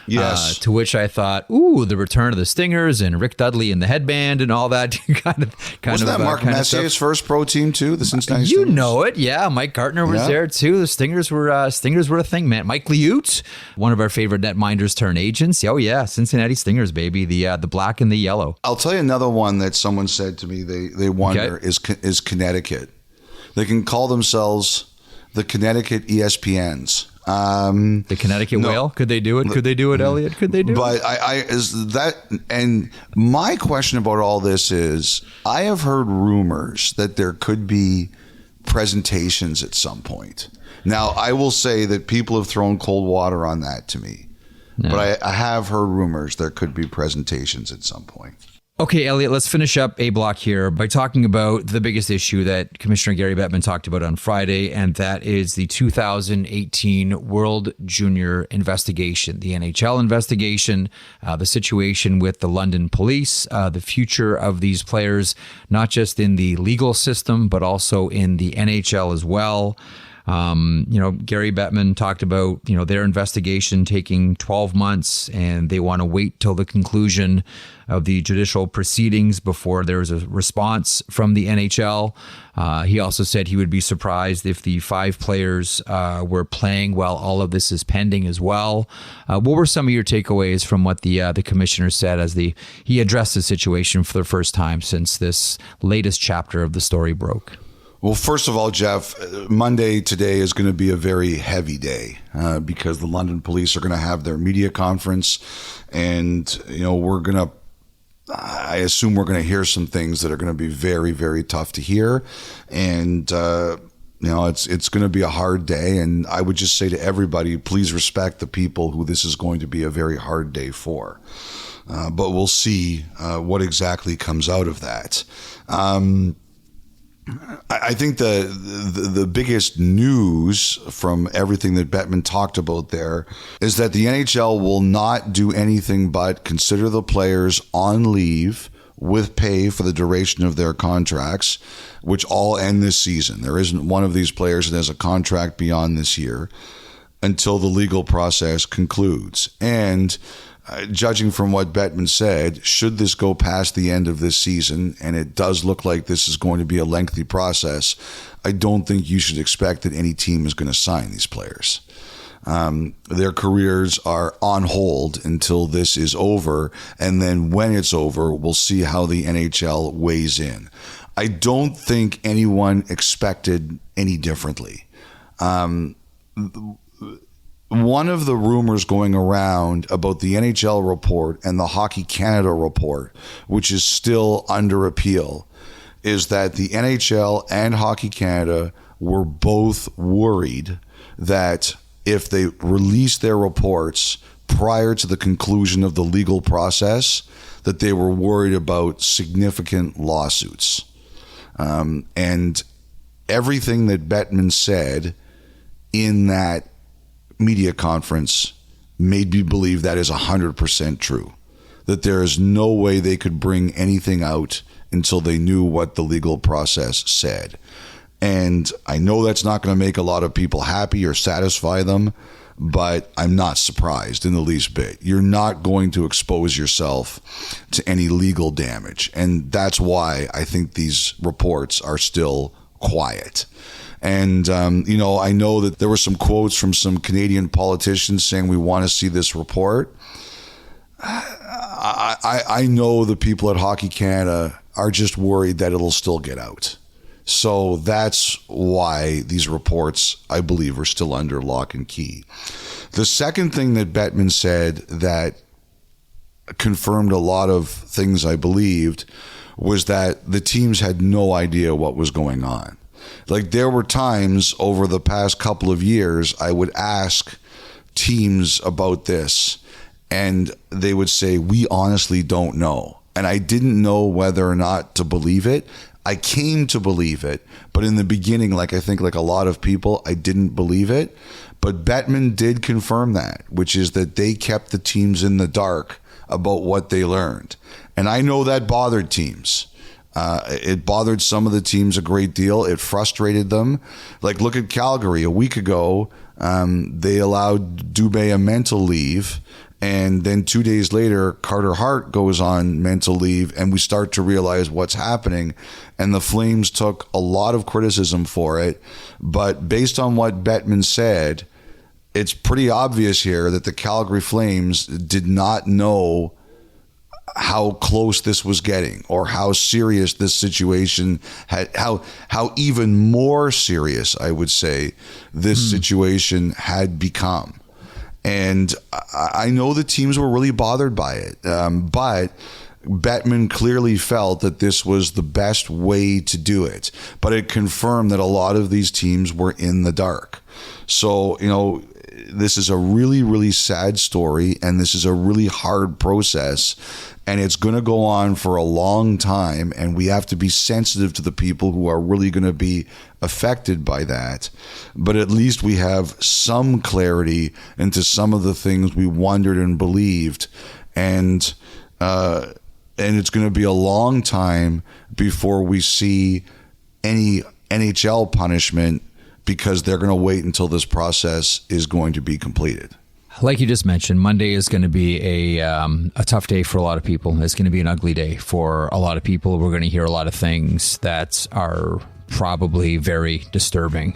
Yes. To which I thought, ooh, the return of the Stingers and Rick Dudley and the headband and all that Wasn't that Mark Messier's first pro team too? The Cincinnati You Stingers? know it, yeah. Mike Gartner was there too. The Stingers were a thing, man. Mike Elliotte, one of our favorite netminders turned agents. Oh yeah, Cincinnati Stingers, baby. The black and the yellow. I'll tell you another one that someone said to me. They wonder is Connecticut. They can call themselves the Connecticut ESPNs. The Connecticut Whale? Could they do it? Could they do it, Elliotte? Could they do it? But and my question about all this is, I have heard rumors that there could be presentations at some point. Now, I will say that people have thrown cold water on that to me. No. But I have heard rumors there could be presentations at some point. Okay, Elliotte, let's finish up A block here by talking about the biggest issue that Commissioner Gary Bettman talked about on Friday, and that is the 2018 World Junior investigation, the NHL investigation, the situation with the London police, the future of these players, not just in the legal system, but also in the NHL as well. Gary Bettman talked about, their investigation taking 12 months, and they want to wait till the conclusion of the judicial proceedings before there is a response from the NHL. He also said he would be surprised if the 5 players were playing while all of this is pending as well. What were some of your takeaways from what the commissioner said as he addressed the situation for the first time since this latest chapter of the story broke? Well, first of all, Jeff, Monday today is going to be a very heavy day because the London police are going to have their media conference, and I assume we're going to hear some things that are going to be very, very tough to hear, and it's going to be a hard day. And I would just say to everybody, please respect the people who this is going to be a very hard day for. But we'll see what exactly comes out of that. I think the biggest news from everything that Bettman talked about there is that the NHL will not do anything but consider the players on leave with pay for the duration of their contracts, which all end this season. There isn't one of these players that has a contract beyond this year until the legal process concludes. And judging from what Bettman said, should this go past the end of this season, and it does look like this is going to be a lengthy process, I don't think you should expect that any team is going to sign these players. Their careers are on hold until this is over, and then when it's over, we'll see how the NHL weighs in. I don't think anyone expected any differently. One of the rumors going around about the NHL report and the Hockey Canada report, which is still under appeal, is that the NHL and Hockey Canada were both worried that if they released their reports prior to the conclusion of the legal process, that they were worried about significant lawsuits. And everything that Bettman said in that media conference made me believe that is 100% true, that there is no way they could bring anything out until they knew what the legal process said. And I know that's not going to make a lot of people happy or satisfy them, but I'm not surprised in the least bit. You're not going to expose yourself to any legal damage. And that's why I think these reports are still quiet. And, I know that there were some quotes from some Canadian politicians saying we want to see this report. I know the people at Hockey Canada are just worried that it'll still get out. So that's why these reports, I believe, are still under lock and key. The second thing that Bettman said that confirmed a lot of things I believed was that the teams had no idea what was going on. Like, there were times over the past couple of years, I would ask teams about this, and they would say, we honestly don't know. And I didn't know whether or not to believe it. I came to believe it, but in the beginning, I think like a lot of people, I didn't believe it. But Bettman did confirm that, which is that they kept the teams in the dark about what they learned. And I know that bothered teams. It bothered some of the teams a great deal. It frustrated them. Like, look at Calgary. A week ago, they allowed Dubé a mental leave. And then 2 days later, Carter Hart goes on mental leave, and we start to realize what's happening. And the Flames took a lot of criticism for it. But based on what Bettman said, it's pretty obvious here that the Calgary Flames did not know how close this was getting, or how serious this situation had, how even more serious, I would say, this situation had become. And I know the teams were really bothered by it, but Bettman clearly felt that this was the best way to do it. But it confirmed that a lot of these teams were in the dark. So, this is a really, really sad story, and this is a really hard process, and it's going to go on for a long time, and we have to be sensitive to the people who are really going to be affected by that. But at least we have some clarity into some of the things we wondered and believed, and it's going to be a long time before we see any NHL punishment, because they're going to wait until this process is going to be completed. Like you just mentioned, Monday is going to be a tough day for a lot of people. It's going to be an ugly day for a lot of people. We're going to hear a lot of things that are probably very disturbing,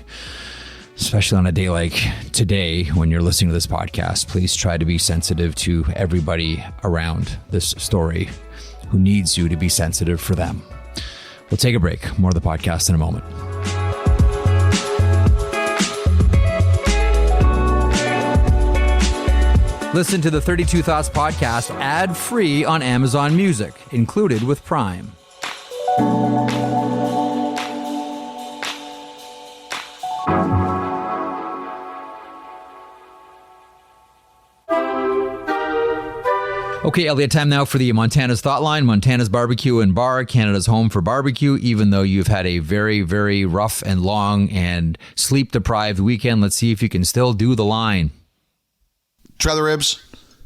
especially on a day like today when you're listening to this podcast. Please try to be sensitive to everybody around this story who needs you to be sensitive for them. We'll take a break. More of the podcast in a moment. Listen to the 32 Thoughts podcast ad-free on Amazon Music, included with Prime. Okay, Elliotte, time now for the Montana's Thought Line. Montana's Barbecue and Bar, Canada's home for barbecue. Even though you've had a very, very rough and long and sleep-deprived weekend, let's see if you can still do the line. Try the ribs.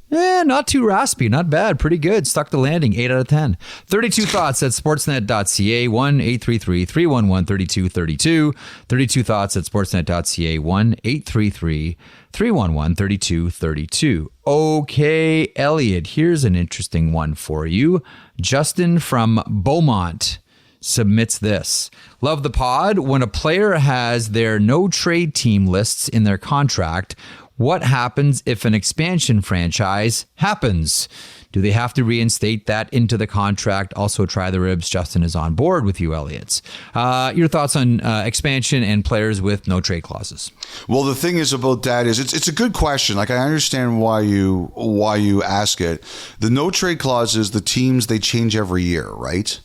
Not too raspy. Not bad. Pretty good. Stuck the landing. 8 out of 10. 32 Thoughts at sportsnet.ca. 1-833-311-3232. 32 Thoughts at sportsnet.ca. 1-833-311-3232. Okay, Elliotte, here's an interesting one for you. Justin from Beaumont submits this. Love the pod. When a player has their no trade team lists in their contract, what happens if an expansion franchise happens? Do they have to reinstate that into the contract? Also, try the ribs. Justin is on board with you, Elliotte. Your thoughts on expansion and players with no trade clauses? Well, the thing is about that is it's a good question. Like, I understand why you ask it. The no trade clauses, the teams, they change every year, right?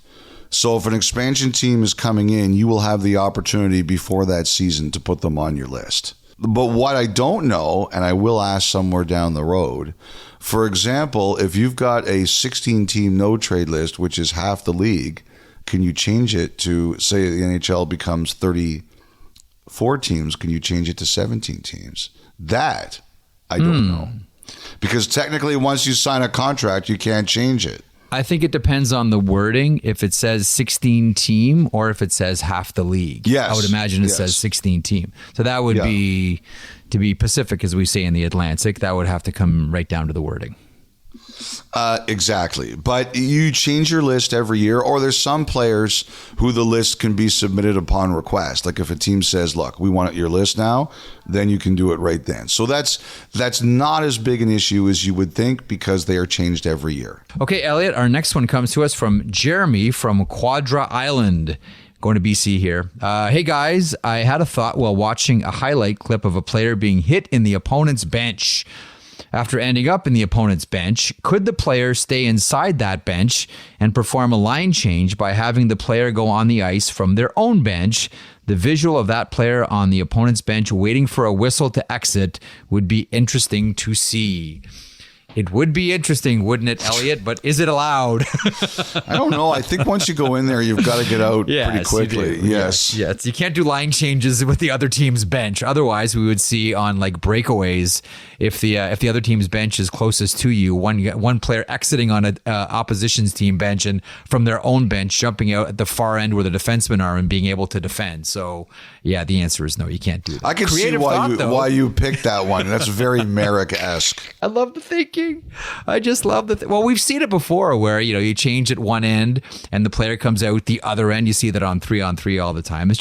So if an expansion team is coming in, you will have the opportunity before that season to put them on your list. But what I don't know, and I will ask somewhere down the road, for example, if you've got a 16-team no-trade list, which is half the league, can you change it to, say the NHL becomes 34 teams, can you change it to 17 teams? That, I don't know. Because technically, once you sign a contract, you can't change it. I think it depends on the wording. If it says 16 team or if it says half the league. Yes. I would imagine it says 16 team. So that would be, to be Pacific, as we say in the Atlantic, that would have to come right down to the wording. Exactly. But you change your list every year, or there's some players who the list can be submitted upon request. Like if a team says, look, we want your list now, then you can do it right then. So that's not as big an issue as you would think, because they are changed every year. Okay, Elliotte, our next one comes to us from Jeremy from Quadra Island. Going to BC here. Hey guys, I had a thought while watching a highlight clip of a player being hit in the opponent's bench. After ending up in the opponent's bench, could the player stay inside that bench and perform a line change by having the player go on the ice from their own bench? The visual of that player on the opponent's bench waiting for a whistle to exit would be interesting to see. It would be interesting, wouldn't it, Elliotte? But is it allowed? I don't know. I think once you go in there, you've got to get out pretty quickly. Yes. You can't do line changes with the other team's bench. Otherwise, we would see on like breakaways, if the other team's bench is closest to you, one player exiting on an opposition's team bench and from their own bench jumping out at the far end where the defensemen are and being able to defend. So, yeah, the answer is no. You can't do that. I can see why you picked that one. That's very Merrick-esque. I love the thinking. I just love the well, we've seen it before where, you change at one end and the player comes out the other end. You see that on 3-on-3 all the time.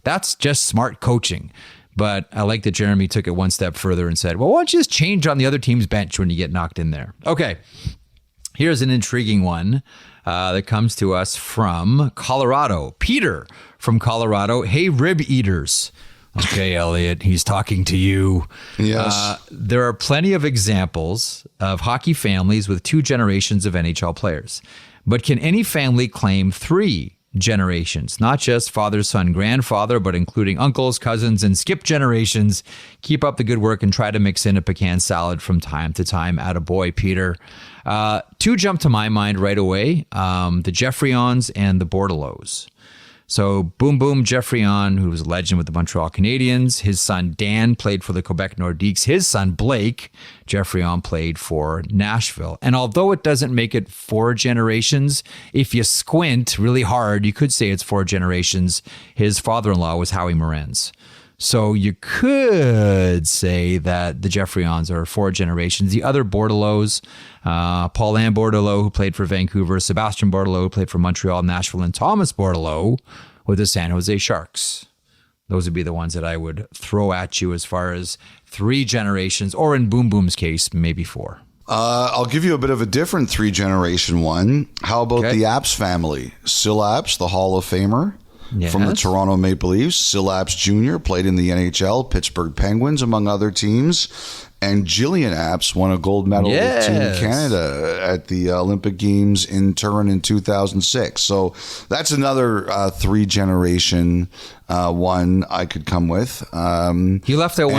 That's just smart coaching. But I like that Jeremy took it one step further and said, well, why don't you just change on the other team's bench when you get knocked in there? Okay, here's an intriguing one that comes to us from Colorado. Peter from Colorado. Hey, rib eaters. Okay, Elliotte, he's talking to you. Yes. There are plenty of examples of hockey families with 2 generations of NHL players. But can any family claim 3 generations? Not just father, son, grandfather, but including uncles, cousins, and skip generations. Keep up the good work and try to mix in a pecan salad from time to time. Attaboy, Peter. 2 jump to my mind right away. The Geoffrions and the Bordelots. So Boom Boom Geoffrion, who was a legend with the Montreal Canadiens. His son Dan played for the Quebec Nordiques. His son Blake Geoffrion played for Nashville. And although it doesn't make it 4 generations, if you squint really hard, you could say it's 4 generations. His father-in-law was Howie Morenz. So you could say that the Geoffrions are 4 generations. The other Bordelots, Paul-Anne Bordelot, who played for Vancouver, Sebastian Bordelot, who played for Montreal, Nashville, and Thomas Bordelot with the San Jose Sharks. Those would be the ones that I would throw at you as far as 3 generations, or in Boom Boom's case, maybe 4. I'll give you a bit of a different 3-generation one. How about the Apps family? Syl Apps, the Hall of Famer. Yes. From the Toronto Maple Leafs. Syl Apps Jr. played in the NHL, Pittsburgh Penguins, among other teams. And Jillian Apps won a gold medal with Team Canada at the Olympic Games in Turin in 2006. So that's another 3-generation one I could come with. You left out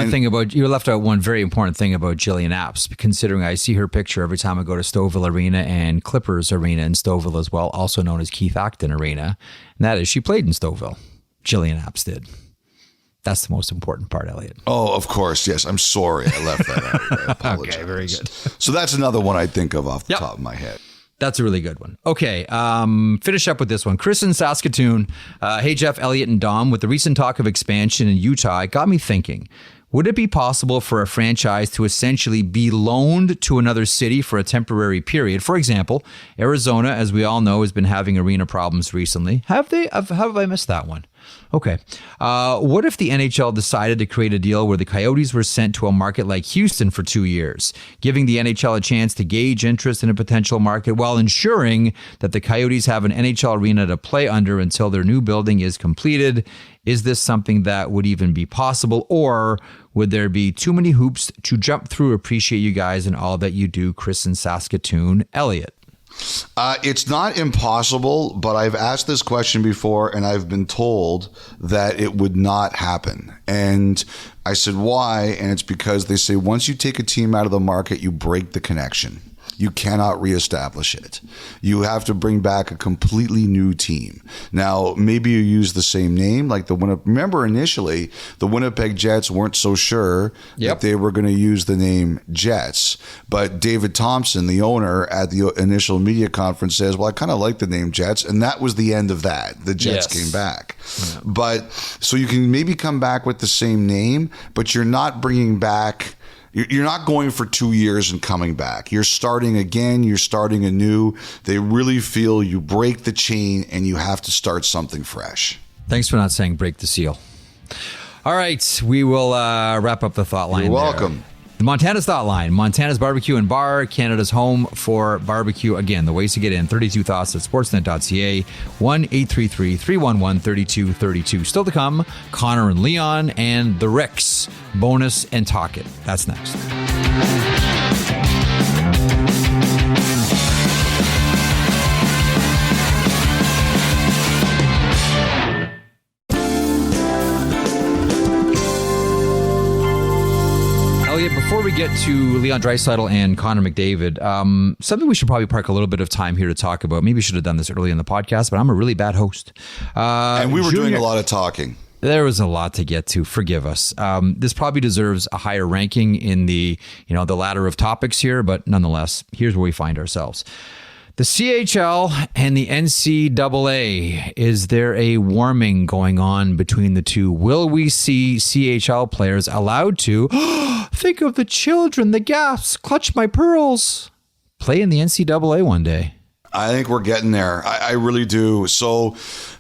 one very important thing about Jillian Apps, considering I see her picture every time I go to Stouffville Arena and Clippers Arena in Stouffville as well, also known as Keith Acton Arena. And that is, she played in Stouffville. Jillian Apps did. That's the most important part, Elliotte. Oh, of course. Yes. I'm sorry. I left that out. I apologize. Okay, very good. So that's another one I think of off the top of my head. That's a really good one. Okay, finish up with this one. Chris in Saskatoon. Hey, Jeff, Elliotte, and Dom. With the recent talk of expansion in Utah, it got me thinking, would it be possible for a franchise to essentially be loaned to another city for a temporary period? For example, Arizona, as we all know, has been having arena problems recently. Have I missed that one? Okay. What if the NHL decided to create a deal where the Coyotes were sent to a market like Houston for 2 years, giving the NHL a chance to gauge interest in a potential market while ensuring that the Coyotes have an NHL arena to play under until their new building is completed? Is this something that would even be possible, or would there be too many hoops to jump through? Appreciate you guys and all that you do. Chris in Saskatoon. Elliotte. It's not impossible, but I've asked this question before and I've been told that it would not happen. And I said, why? And it's because they say once you take a team out of the market, you break the connection. you cannot reestablish it. You have to bring back a completely new team. Now, maybe you use the same name, like remember initially, the Winnipeg Jets weren't so sure that they were going to use the name Jets. But David Thompson, the owner, at the initial media conference says, well, I kind of like the name Jets. And that was the end of that. The Jets came back. Yeah. But so you can maybe come back with the same name, but you're not bringing back... You're not going for 2 years and coming back. You're starting again. You're starting anew. They really feel you break the chain and you have to start something fresh. Thanks for not saying break the seal. All right. We will wrap up the thought line. You're welcome. There. The Montana's Thought Line. Montana's Barbecue and Bar, Canada's home for barbecue. Again, the ways to get in, 32 Thoughts at sportsnet.ca, 1-833-311-3232. Still to come, Connor and Leon and the Ricks, Bowness and Tocchet. That's next. Before we get to Leon Draisaitl and Connor McDavid, something we should probably park a little bit of time here to talk about. Maybe we should have done this early in the podcast, but I'm a really bad host. And we were doing a lot of talking. There was a lot to get to. Forgive us. This probably deserves a higher ranking in the ladder of topics here, but nonetheless, here's where we find ourselves. The CHL and the NCAA, is there a warming going on between the two? Will we see CHL players allowed to, think of the children, the gasps, clutch my pearls, play in the NCAA one day? I think we're getting there. I really do. So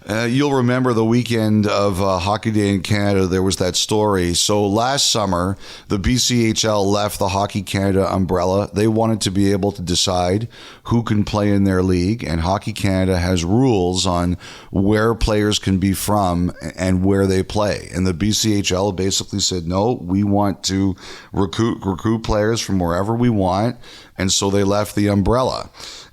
you'll remember the weekend of Hockey Day in Canada, there was that story. So last summer, the BCHL left the Hockey Canada umbrella. They wanted to be able to decide who can play in their league. And Hockey Canada has rules on where players can be from and where they play. And the BCHL basically said, no, we want to recruit players from wherever we want. And so they left the umbrella.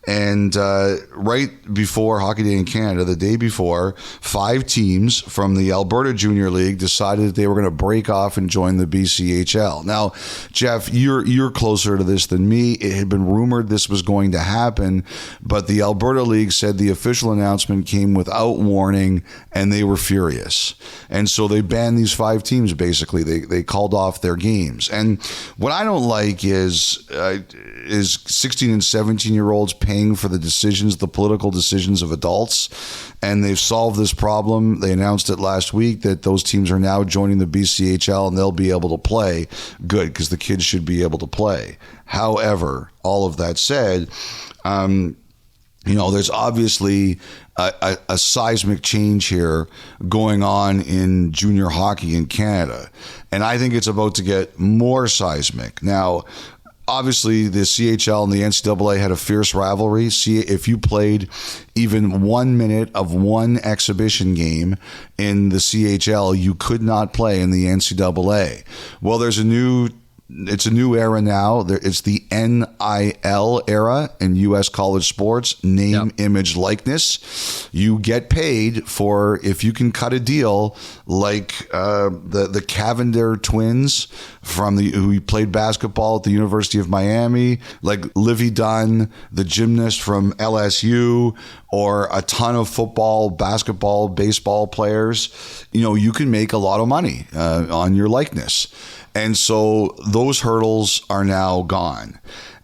And right before Hockey Day in Canada, the day before, 5 teams from the Alberta Junior League decided that they were going to break off and join the BCHL. Now, Jeff, you're closer to this than me. It had been rumored this was going to happen, but the Alberta League said the official announcement came without warning, and they were furious. And so they banned these 5 teams, basically. They called off their games. And what I don't like is 16 and 17-year-olds paying for the decisions, the political decisions of adults, and they've solved this problem. They announced it last week that those teams are now joining the BCHL and they'll be able to play. Good, because the kids should be able to play. However, all of that said, there's obviously a seismic change here going on in junior hockey in Canada, and I think it's about to get more seismic. Now, obviously, the CHL and the NCAA had a fierce rivalry. See, if you played even 1 minute of one exhibition game in the CHL, you could not play in the NCAA. Well, it's a new era now. It's the NIL era in U.S. college sports, name, image, likeness. You get paid for if you can cut a deal like the Cavender twins who played basketball at the University of Miami, like Livy Dunn, the gymnast from LSU, or a ton of football, basketball, baseball players. You can make a lot of money on your likeness. And so those hurdles are now gone.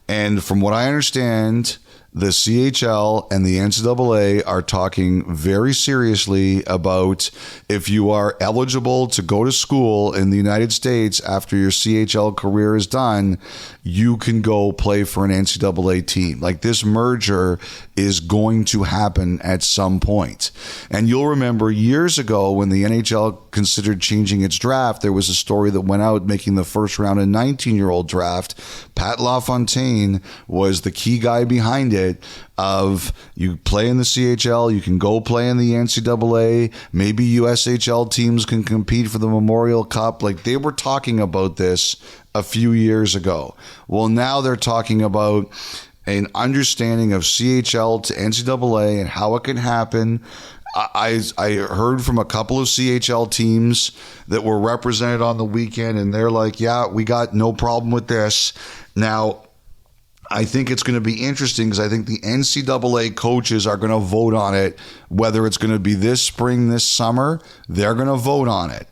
And from what I understand, the CHL and the NCAA are talking very seriously about if you are eligible to go to school in the United States after your CHL career is done, you can go play for an NCAA team. Like, this merger is going to happen at some point. And you'll remember years ago when the NHL considered changing its draft, there was a story that went out making the first round a 19-year-old draft. Pat LaFontaine was the key guy behind it. Of you play in the CHL, you can go play in the NCAA, maybe USHL teams can compete for the Memorial Cup. Like, they were talking about this a few years ago. Well, now they're talking about an understanding of CHL to NCAA and how it can happen. I heard from a couple of CHL teams that were represented on the weekend, and they're like, yeah, we got no problem with this. Now, I think it's going to be interesting because I think the NCAA coaches are going to vote on it, whether it's going to be this spring, this summer. They're going to vote on it.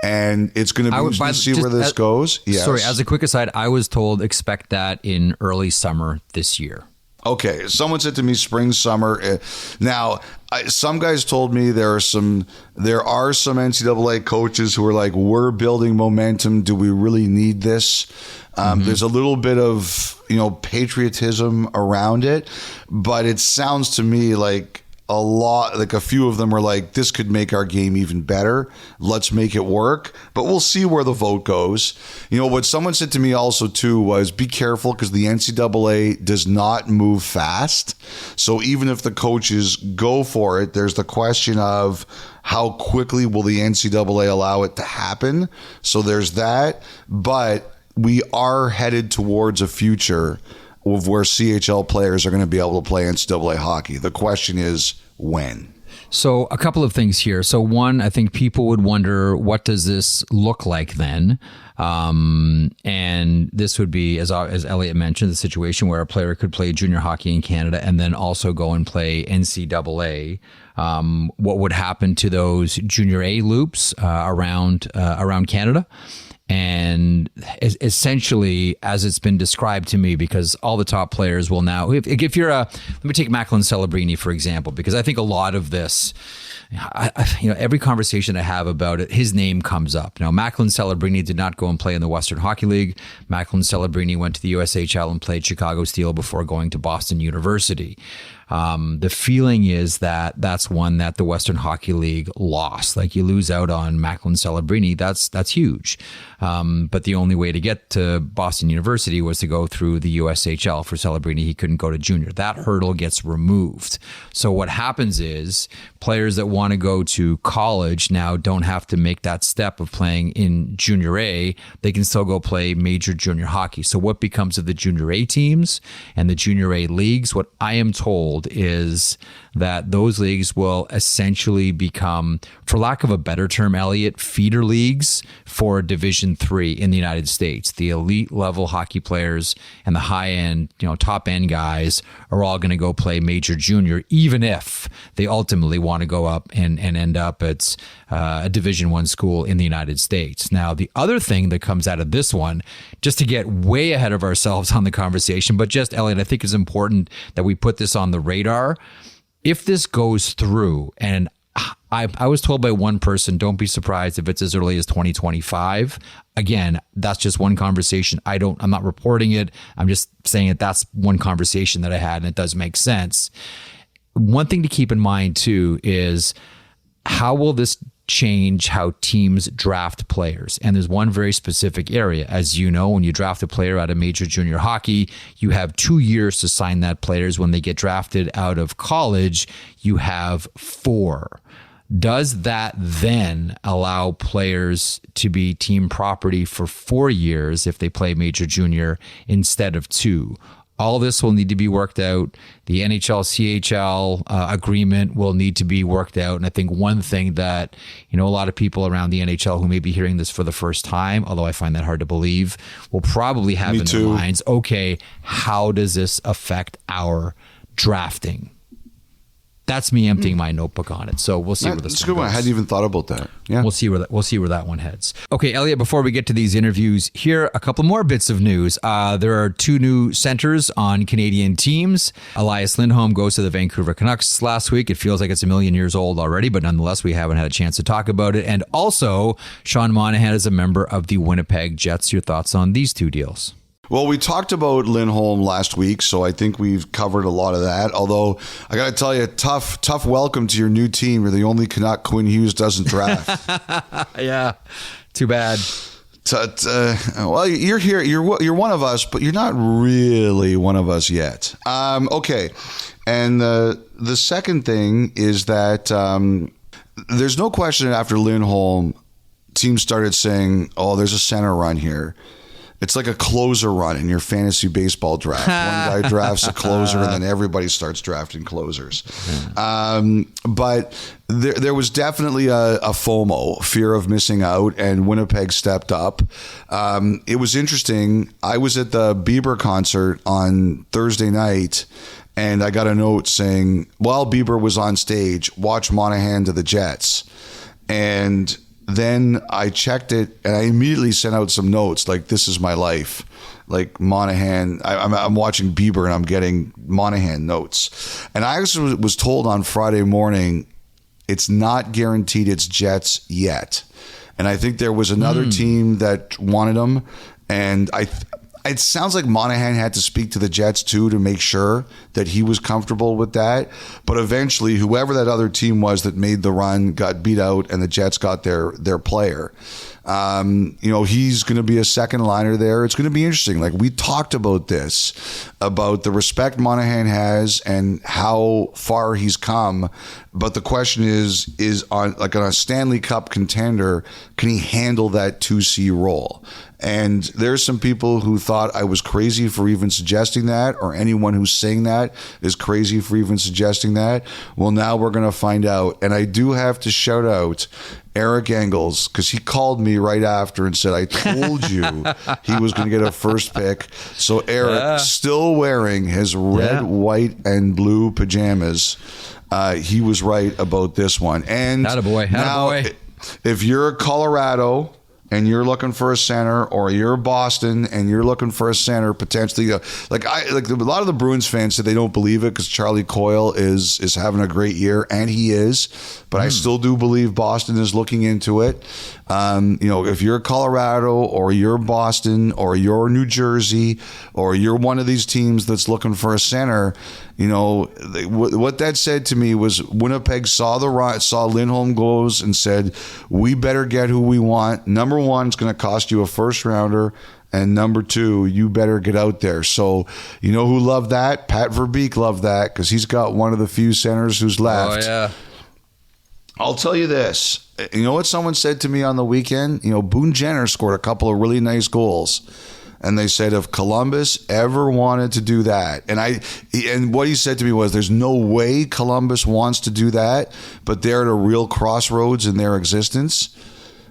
And it's going to be interesting to see where this goes. Yes. Sorry, as a quick aside, I was told expect that in early summer this year. Okay, someone said to me spring, summer. Now, some guys told me there are some NCAA coaches who are like, we're building momentum. Do we really need this? There's a little bit of, patriotism around it, but it sounds to me like a few of them are like, this could make our game even better. Let's make it work. But we'll see where the vote goes. What someone said to me also too was be careful because the NCAA does not move fast. So even if the coaches go for it, there's the question of how quickly will the NCAA allow it to happen. So there's that. But we are headed towards a future of where CHL players are going to be able to play NCAA hockey. The question is when. So a couple of things here. So one, I think people would wonder, what does this look like then? And this would be, as Elliotte mentioned, the situation where a player could play junior hockey in Canada and then also go and play NCAA. What would happen to those junior A loops around Canada? And essentially, as it's been described to me, because all the top players will now, if you're let me take Macklin Celebrini, for example, because I think a lot of this, every conversation I have about it, his name comes up. Macklin Celebrini did not go and play in the Western Hockey League. Macklin Celebrini went to the USHL and played Chicago Steel before going to Boston University. The feeling is that that's one that the Western Hockey League lost. Like, you lose out on Macklin Celebrini, that's huge. But the only way to get to Boston University was to go through the USHL. For Celebrini, he couldn't go to junior. That hurdle gets removed. So what happens is players that want to go to college now don't have to make that step of playing in junior A. They can still go play major junior hockey. So what becomes of the junior A teams and the junior A leagues? What I am told is that those leagues will essentially become, for lack of a better term, Elliotte, feeder leagues for Division III in the United States. The elite level hockey players and the high end, top end guys are all going to go play major junior, even if they ultimately want to go up and end up at a Division I school in the United States. Now, the other thing that comes out of this one, just to get way ahead of ourselves on the conversation, but just, Elliotte, I think it's important that we put this on the radar. If this goes through, and I was told by one person, don't be surprised if it's as early as 2025. Again, that's just one conversation. I'm not reporting it. I'm just saying that's one conversation that I had, and it does make sense. One thing to keep in mind too is, how will this change how teams draft players? And there's one very specific area. As you know, when you draft a player out of major junior hockey, you have 2 years to sign that players. When they get drafted out of college, you have 4. Does that then allow players to be team property for 4 years if they play major junior instead of 2? All this will need to be worked out. The NHL CHL agreement will need to be worked out. And I think one thing that, a lot of people around the NHL who may be hearing this for the first time, although I find that hard to believe, will probably have in their minds, okay, how does this affect our drafting? That's me emptying my notebook on it. So we'll see where this goes. Good one. I hadn't even thought about that. Yeah, we'll see where that one heads. Okay, Elliotte, before we get to these interviews, here are a couple more bits of news. There are 2 new centers on Canadian teams. Elias Lindholm goes to the Vancouver Canucks last week. It feels like it's a million years old already, but nonetheless, we haven't had a chance to talk about it. And also, Sean Monahan is a member of the Winnipeg Jets. Your thoughts on these 2 deals? Well, we talked about Lindholm last week, so I think we've covered a lot of that. Although, I got to tell you, tough welcome to your new team. You're the only Canuck Quinn Hughes doesn't draft. Yeah, too bad. Well, you're here. You're one of us, but you're not really one of us yet. Okay, and the second thing is that there's no question after Lindholm, teams started saying, "Oh, there's a center run here." It's like a closer run in your fantasy baseball draft. One guy drafts a closer, and then everybody starts drafting closers. But there was definitely a FOMO, fear of missing out, and Winnipeg stepped up. It was interesting. I was at the Bieber concert on Thursday night, and I got a note saying, while Bieber was on stage, watch Monahan to the Jets. And then I checked it, and I immediately sent out some notes like, this is my life. Like Monahan, I'm watching Bieber, and I'm getting Monahan notes. And I actually was told on Friday morning, it's not guaranteed it's Jets yet. And I think there was another team that wanted him. And it sounds like Monahan had to speak to the Jets too to make sure that he was comfortable with that. But eventually, whoever that other team was that made the run got beat out, and the Jets got their player. He's going to be a second liner there. It's going to be interesting. Like, we talked about this, about the respect Monahan has and how far he's come. But the question is on a Stanley Cup contender, can he handle that 2C role? And there's some people who thought I was crazy for even suggesting that, or anyone who's saying that is crazy for even suggesting that. Well, now we're going to find out. And I do have to shout out Eric Engels, because he called me right after and said, I told you he was going to get a first pick. So Eric, still wearing his red, white, and blue pajamas, he was right about this one. And now, if you're Colorado and you're looking for a center, or you're Boston and you're looking for a center potentially, a lot of the Bruins fans said they don't believe it because Charlie Coyle is having a great year, and he is, but I still do believe Boston is looking into it. If you're Colorado, or you're Boston, or you're New Jersey, or you're one of these teams that's looking for a center, what that said to me was Winnipeg saw Lindholm goes and said, we better get who we want. Number one, it's going to cost you a first rounder. And number two, you better get out there. So, you know who loved that? Pat Verbeek loved that, because he's got one of the few centers who's left. Oh, yeah. I'll tell you this. You know what someone said to me on the weekend? Boone Jenner scored a couple of really nice goals. And they said, if Columbus ever wanted to do that, and what he said to me was, there's no way Columbus wants to do that, but they're at a real crossroads in their existence.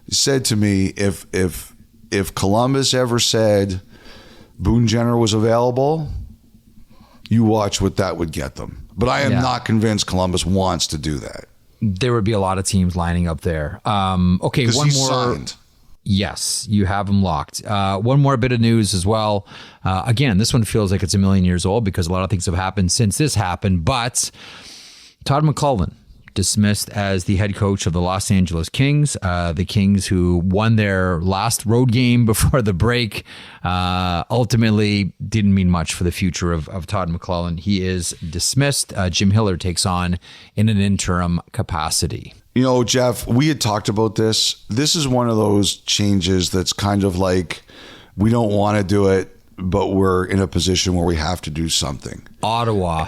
He said to me, if Columbus ever said Boone Jenner was available, you watch what that would get them. But I am not convinced Columbus wants to do that. There would be a lot of teams lining up there. Okay, one more. Signed. Yes, you have him locked. One more bit of news as well. Again, this one feels like it's a million years old because a lot of things have happened since this happened. But Todd McLellan dismissed as the head coach of the Los Angeles Kings. The Kings, who won their last road game before the break, ultimately didn't mean much for the future of Todd McLellan. He is dismissed. Jim Hiller takes on in an interim capacity. Jeff, we had talked about this. This is one of those changes that's kind of like, we don't want to do it, but we're in a position where we have to do something. Ottawa.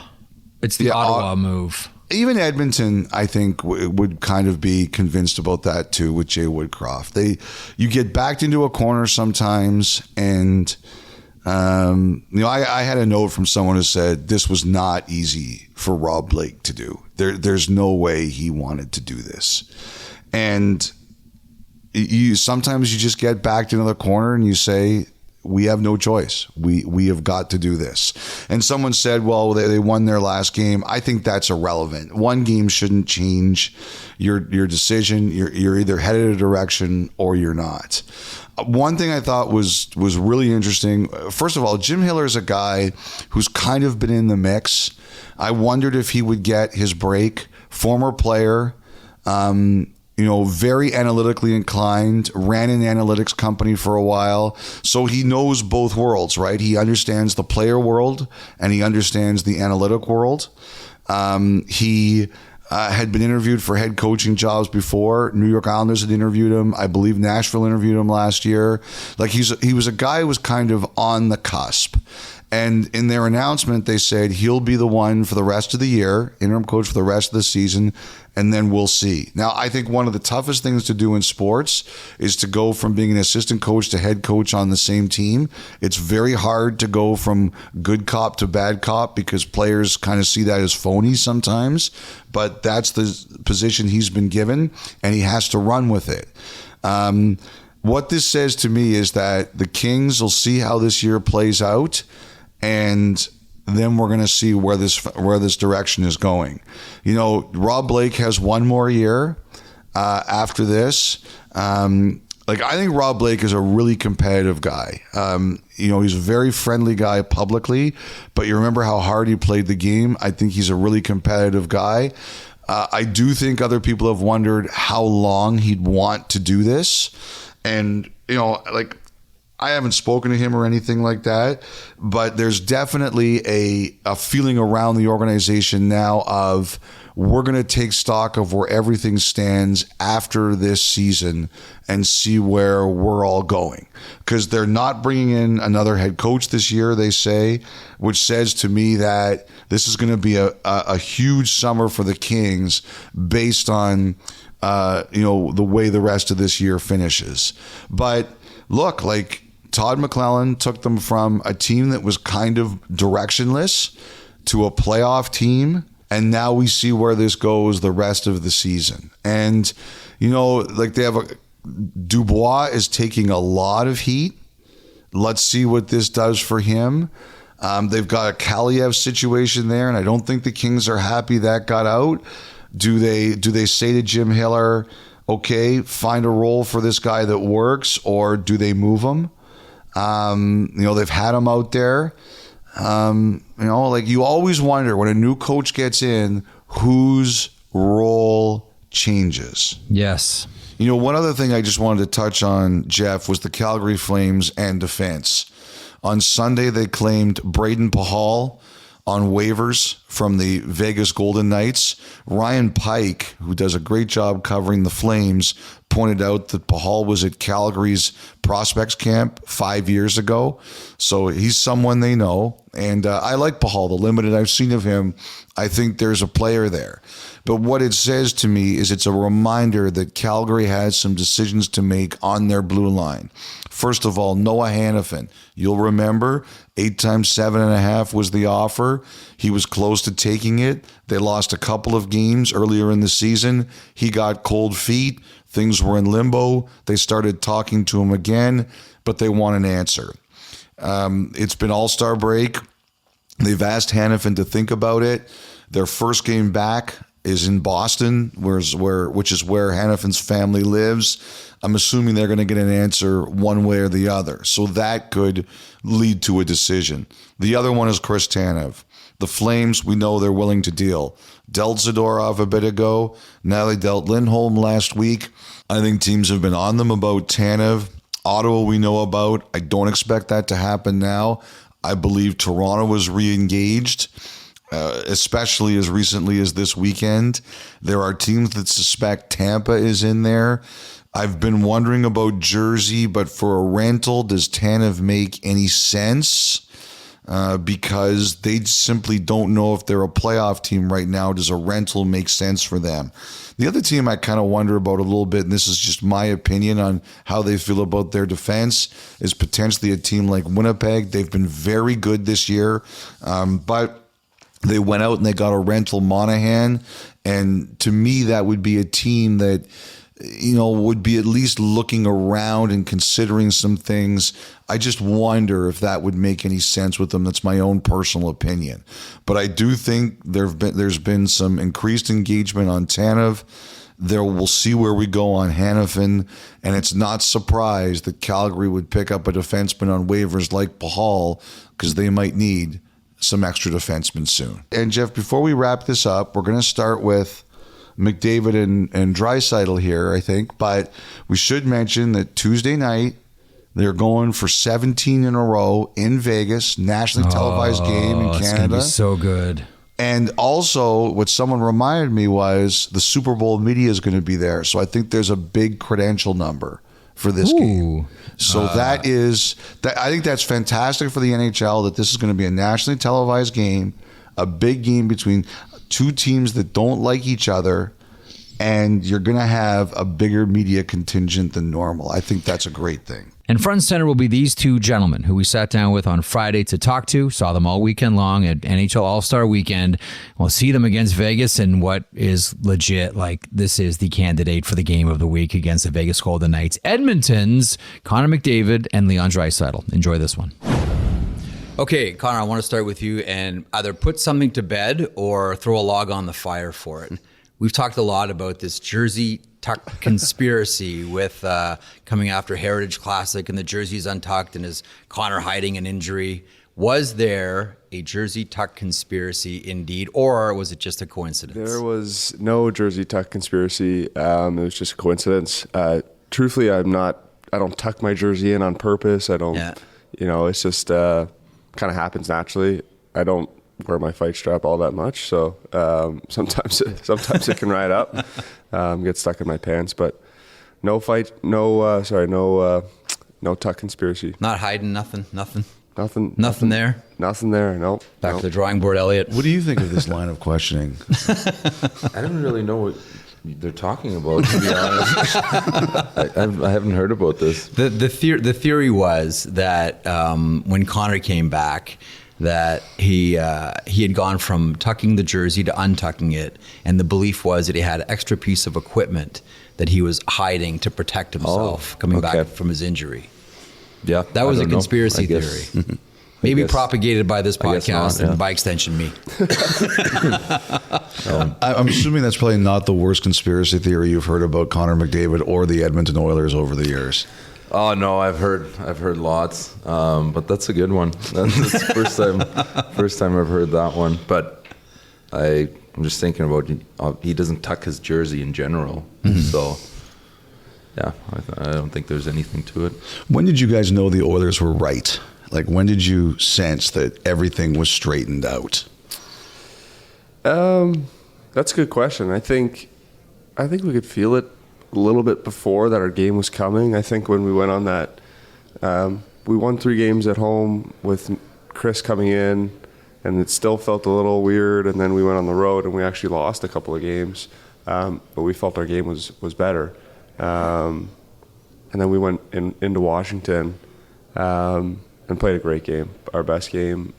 It's the Ottawa move. Even Edmonton, I think, would kind of be convinced about that too with Jay Woodcroft. You get backed into a corner sometimes, and I had a note from someone who said this was not easy for Rob Blake to do. There's no way he wanted to do this, and sometimes you just get backed into the corner and you say, we have no choice. We have got to do this. And someone said, well, they won their last game. I think that's irrelevant. One game shouldn't change your decision. You're either headed a direction or you're not. One thing I thought was really interesting. First of all, Jim Hiller is a guy who's kind of been in the mix. I wondered if he would get his break. Former player, very analytically inclined, ran an analytics company for a while. So he knows both worlds, right? He understands the player world and he understands the analytic world. He had been interviewed for head coaching jobs before. New York Islanders had interviewed him. I believe Nashville interviewed him last year. Like he was a guy who was kind of on the cusp. And in their announcement, they said he'll be the one for the rest of the year, interim coach for the rest of the season, and then we'll see. Now, I think one of the toughest things to do in sports is to go from being an assistant coach to head coach on the same team. It's very hard to go from good cop to bad cop because players kind of see that as phony sometimes, but that's the position he's been given, and he has to run with it. What this says to me is that the Kings will see how this year plays out, and then we're going to see where this direction is going. You know, Rob Blake has one more year after this. I think Rob Blake is a really competitive guy. He's a very friendly guy publicly, but you remember how hard he played the game. I think he's a really competitive guy. I do think other people have wondered how long he'd want to do this. And, I haven't spoken to him or anything like that, but there's definitely a feeling around the organization now of we're going to take stock of where everything stands after this season and see where we're all going. Because they're not bringing in another head coach this year, they say, which says to me that this is going to be a huge summer for the Kings based on the way the rest of this year finishes. But look, Todd McLellan took them from a team that was kind of directionless to a playoff team, and now we see where this goes the rest of the season. And, they have Dubois is taking a lot of heat. Let's see what this does for him. They've got a Kaliev situation there, and I don't think the Kings are happy that got out. Do they say to Jim Hiller, okay, find a role for this guy that works, or do they move him? They've had him out there. You always wonder when a new coach gets in, whose role changes. Yes. One other thing I just wanted to touch on, Jeff, was the Calgary Flames and defense. On Sunday, they claimed Braden Pahal on waivers from the Vegas Golden Knights. Ryan Pike, who does a great job covering the Flames, pointed out that Pahal was at Calgary's prospects camp 5 years ago. So he's someone they know. And I like Pahal, the limited I've seen of him. I think there's a player there. But what it says to me is it's a reminder that Calgary has some decisions to make on their blue line. First of all, Noah Hannafin. You'll remember 8 times 7.5 was the offer. He was close to taking it. They lost a couple of games earlier in the season. He got cold feet. Things were in limbo. They started talking to him again, but they want an answer. It's been All-Star break. They've asked Hannafin to think about it. Their first game back is in Boston, which is where Hannafin's family lives. I'm assuming they're going to get an answer one way or the other. So that could lead to a decision. The other one is Chris Tanev. The Flames, we know they're willing to deal. Dealt Zadorov a bit ago. Now they dealt Lindholm last week. I think teams have been on them about Tanev. Ottawa we know about. I don't expect that to happen now. I believe Toronto was re-engaged. Especially as recently as this weekend. There are teams that suspect Tampa is in there. I've been wondering about Jersey, but for a rental, does Tanev make any sense? Because they simply don't know if they're a playoff team right now. Does a rental make sense for them? The other team I kind of wonder about a little bit, and this is just my opinion on how they feel about their defense, is potentially a team like Winnipeg. They've been very good this year, but they went out and they got a rental Monahan. And to me, that would be a team that, would be at least looking around and considering some things. I just wonder if that would make any sense with them. That's my own personal opinion. But I do think there's been some increased engagement on Tanev. We'll see where we go on Hannafin. And it's not surprised that Calgary would pick up a defenseman on waivers like Pahal, because they might need some extra defensemen soon. And Jeff, before we wrap this up, we're going to start with McDavid and Draisaitl here, I think. But we should mention that Tuesday night, they're going for 17 in a row in Vegas, nationally televised game in Canada. It's going to be so good. And also, what someone reminded me was the Super Bowl media is going to be there. So I think there's a big credential number for this game. So I think that's fantastic for the NHL that this is going to be a nationally televised game, a big game between two teams that don't like each other, and you're going to have a bigger media contingent than normal. I think that's a great thing. And front and center will be these two gentlemen who we sat down with on Friday to talk to, saw them all weekend long at NHL All-Star Weekend. We'll see them against Vegas in what is legit, like this is the candidate for the game of the week against the Vegas Golden Knights. Edmonton's Connor McDavid and Leon Draisaitl. Enjoy this one. Okay, Connor, I want to start with you and either put something to bed or throw a log on the fire for it. We've talked a lot about this jersey tuck conspiracy with coming after Heritage Classic and the jerseys untucked and is Connor hiding an injury. Was there a jersey tuck conspiracy indeed, or was it just a coincidence? There was no jersey tuck conspiracy. It was just a coincidence. Truthfully, I don't tuck my jersey in on purpose. I don't, it's just kind of happens naturally. I don't wear my fight strap all that much, so sometimes it can ride up, get stuck in my pants. But no tuck conspiracy. Not hiding, nothing there. Nothing there. Nope. Back to the drawing board, Elliotte. What do you think of this line of questioning? I don't really know what they're talking about, to be honest. I haven't heard about this. The theory was that when Connor came back, that he had gone from tucking the jersey to untucking it, and the belief was that he had an extra piece of equipment that he was hiding to protect himself coming back from his injury. Yeah, that was a conspiracy theory. Maybe propagated by this podcast and by extension me. I'm assuming that's probably not the worst conspiracy theory you've heard about Connor McDavid or the Edmonton Oilers over the years. Oh no, I've heard lots, but that's a good one. That's the first time I've heard that one. But I'm just thinking about he doesn't tuck his jersey in general, so yeah, I don't think there's anything to it. When did you guys know the Oilers were right? Like, when did you sense that everything was straightened out? That's a good question. I think we could feel it a little bit before that our game was coming. I think when we went on that, we won 3 games at home with Chris coming in, and it still felt a little weird. And then we went on the road and we actually lost a couple of games, but we felt our game was better. And then we went into Washington and played a great game, our best game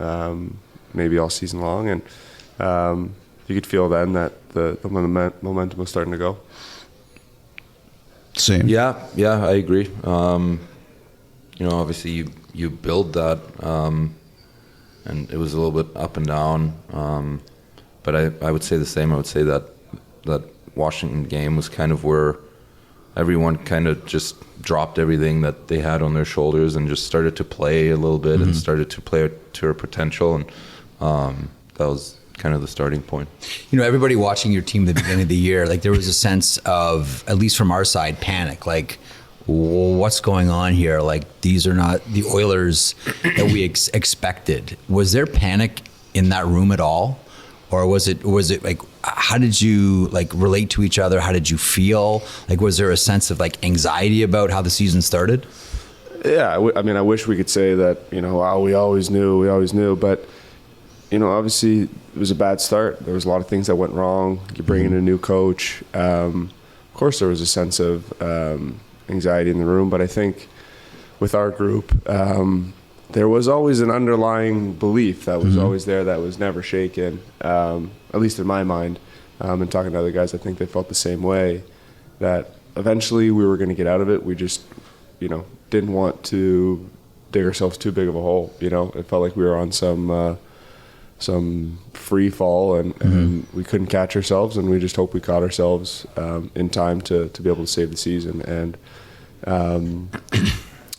maybe all season long. And you could feel then that the momentum was starting to go. Same. Yeah, I agree. Obviously you build that, and it was a little bit up and down. But I would say the same. I would say that Washington game was kind of where everyone kind of just dropped everything that they had on their shoulders and just started to play a little bit and started to play to their potential. And that was kind of the starting point. Everybody watching your team at the beginning of the year, like there was a sense of, at least from our side, panic. Like, what's going on here? Like, these are not the Oilers that we expected. Was there panic in that room at all? Or was it like, how did you like relate to each other? How did you feel? Like, was there a sense of like anxiety about how the season started? Yeah, I wish we could say that, we always knew, but obviously it was a bad start. There was a lot of things that went wrong. You bring in a new coach. Of course, there was a sense of anxiety in the room, but I think with our group, there was always an underlying belief that was always there, that was never shaken, at least in my mind. And talking to other guys, I think they felt the same way, that eventually we were going to get out of it. We just, didn't want to dig ourselves too big of a hole. It felt like we were on some free fall and we couldn't catch ourselves, and we just hope we caught ourselves in time to be able to save the season. And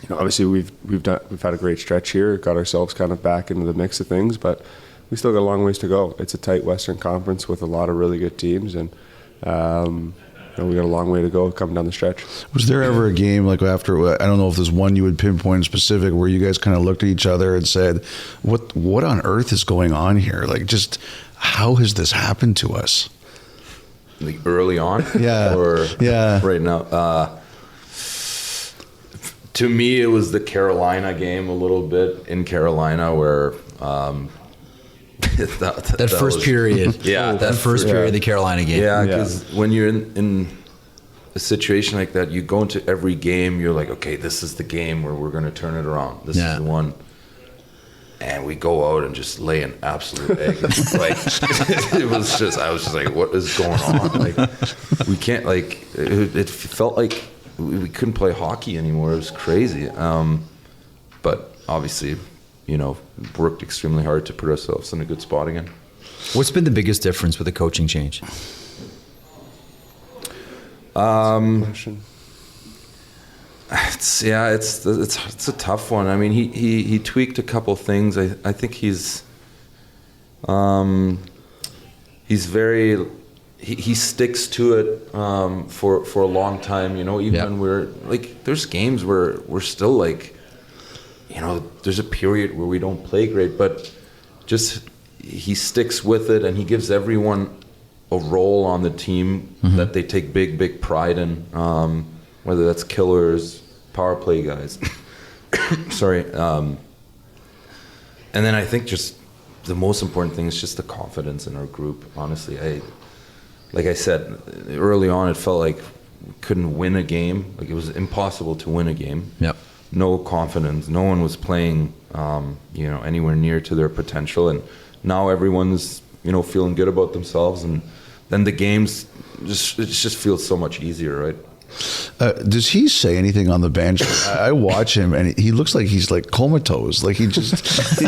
obviously we've had a great stretch here, got ourselves kind of back into the mix of things, but we still got a long ways to go. It's a tight Western Conference with a lot of really good teams, and we got a long way to go coming down the stretch. Was there ever a game like after, I don't know if there's one you would pinpoint in specific, where you guys kind of looked at each other and said, what on earth is going on here? Like, just how has this happened to us? Like early on? Yeah. Or yeah. right now? To me, it was the Carolina game a little bit in Carolina where that first period. Yeah. That first period of the Carolina game. Yeah, because when you're in a situation like that, you go into every game, you're like, okay, this is the game where we're going to turn it around. This is the one. And we go out and just lay an absolute egg. Like, I was just like, what is going on? Like, we can't, like, it felt like we couldn't play hockey anymore. It was crazy. But obviously, worked extremely hard to put ourselves in a good spot again. What's been the biggest difference with the coaching change? It's a tough one. I mean, he tweaked a couple things. I think he's very he sticks to it for a long time. Even when we're like, there's games where we're still like, there's a period where we don't play great, but just he sticks with it, and he gives everyone a role on the team that they take big pride in, whether that's killers, power play guys. Sorry. And then I think just the most important thing is just the confidence in our group. Honestly, like I said, early on it felt like we couldn't win a game. Like, it was impossible to win a game. Yep. No confidence. No one was playing, anywhere near to their potential. And now everyone's, feeling good about themselves. And then the games it just feels so much easier, right? Does he say anything on the bench? I watch him, and he looks like he's like comatose. Like, he just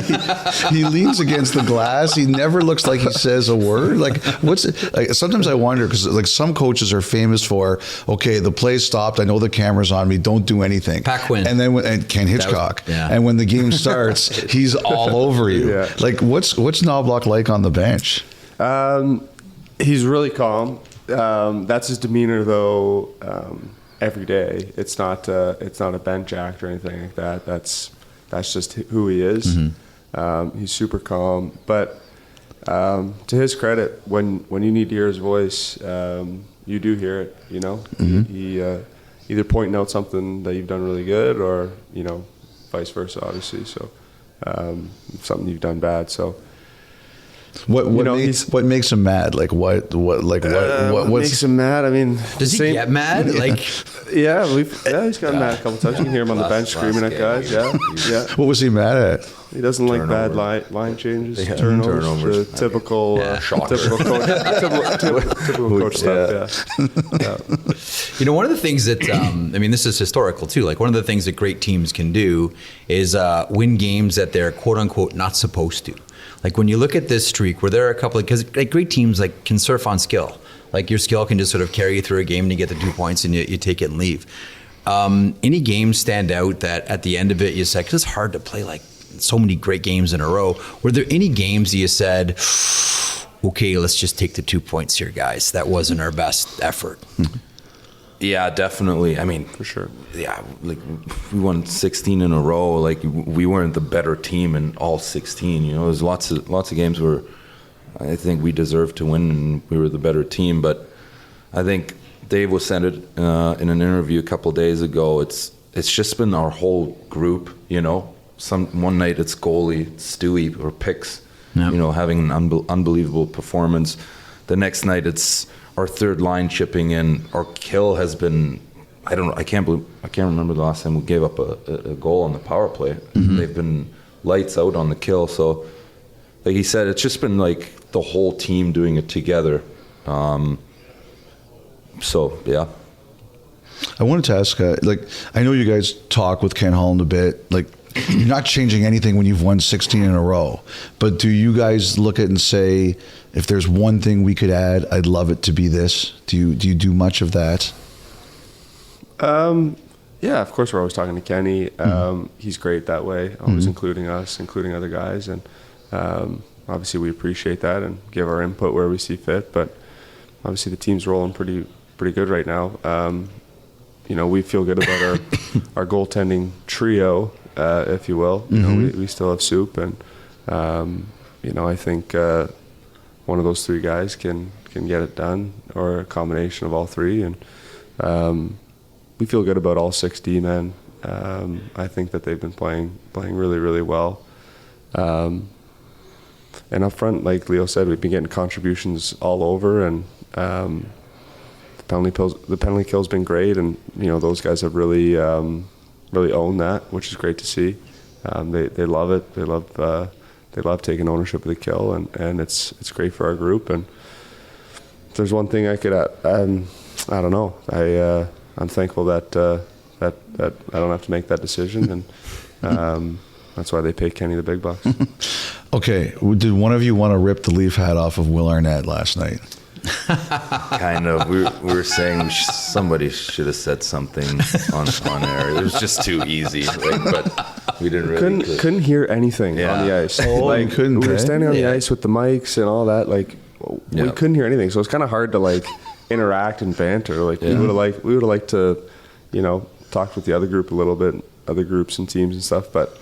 he leans against the glass. He never looks like he says a word. Like, sometimes I wonder, because like some coaches are famous for, okay, the play stopped, I know the camera's on me, don't do anything. Paquin. And then Ken Hitchcock. And when the game starts, he's all over you. Yeah. Like, what's Knobloch like on the bench? He's really calm. That's his demeanor, though. Every day, it's not a bench act or anything like that. That's just who he is. He's super calm, but to his credit, when you need to hear his voice, you do hear it. He either pointing out something that you've done really good, or vice versa, obviously. So something you've done bad. So. What makes him mad? Like what makes him mad? I mean, does he get mad? Like, he's gotten mad a couple times. You can hear him on the bench screaming at guys. Yeah. What was he mad at? He doesn't like bad line changes, turnovers, the typical coach stuff. Yeah. One of the things that this is historical too. Like, one of the things that great teams can do is win games that they're quote unquote not supposed to. Like, when you look at this streak, where there are a couple of, because like great teams like can surf on skill. Like, your skill can just sort of carry you through a game and you get the 2 points and you take it and leave. Any games stand out that at the end of it you said, because it's hard to play like so many great games in a row. Were there any games that you said, okay, let's just take the 2 points here, guys. That wasn't our best effort. Yeah, definitely. I mean, for sure. Yeah, like, we won 16 in a row. Like, we weren't the better team in all 16. There's lots of games where I think we deserved to win and we were the better team. But I think Dave was said it in an interview a couple of days ago. It's just been our whole group. One night it's goalie, Stewie, or Picks. Yep. Having an unbelievable performance. The next night it's our third line chipping in. Our kill has been, I can't remember the last time we gave up a goal on the power play. They've been lights out on the kill. So, like he said, it's just been like the whole team doing it together. So, yeah. I wanted to ask, I know you guys talk with Ken Holland a bit, like, you're not changing anything when you've won 16 in a row, but do you guys look at it and say, if there's one thing we could add, I'd love it to be this? Do you do much of that? Yeah, of course we're always talking to Kenny. He's great that way, always including us, including other guys, and obviously we appreciate that and give our input where we see fit, but obviously the team's rolling pretty good right now. We feel good about our goaltending trio, if you will. We still have Soup, and I think one of those three guys can get it done, or a combination of all three, and we feel good about all 6 D men. I think that they've been playing really, really well. And up front, like Leo said, we've been getting contributions all over, and the penalty kill's been great, and those guys have really really owned that, which is great to see. They love it. They love taking ownership of the kill, and it's great for our group. And if there's one thing I could, I don't know. I'm thankful that I don't have to make that decision, and that's why they pay Kenny the big bucks. Okay, did one of you want to rip the Leaf hat off of Will Arnett last night? Kind of. We were saying somebody should have said something on air. It was just too easy, but we didn't really couldn't hear anything on the ice. Oh, you couldn't. We were standing on the ice with the mics and all that. We couldn't hear anything, so it's kind of hard to interact and banter. We would have liked to, talk with the other group a little bit, other groups and teams and stuff, but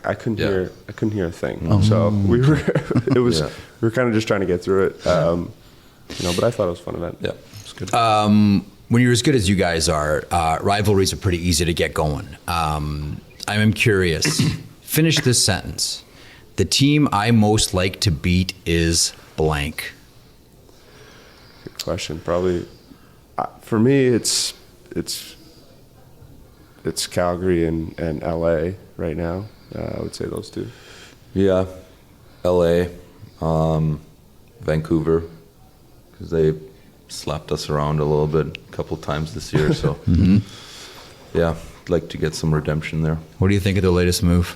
I couldn't hear a thing. So we were kind of just trying to get through it. But I thought it was a fun event. Yeah, it's good. When you're as good as you guys are, rivalries are pretty easy to get going. I'm curious. Finish this sentence. The team I most like to beat is blank. Good question. Probably for me, it's Calgary and LA right now. I would say those two. Yeah, LA, Vancouver, because they slapped us around a little bit a couple times this year. So, yeah, I'd like to get some redemption there. What do you think of the latest move?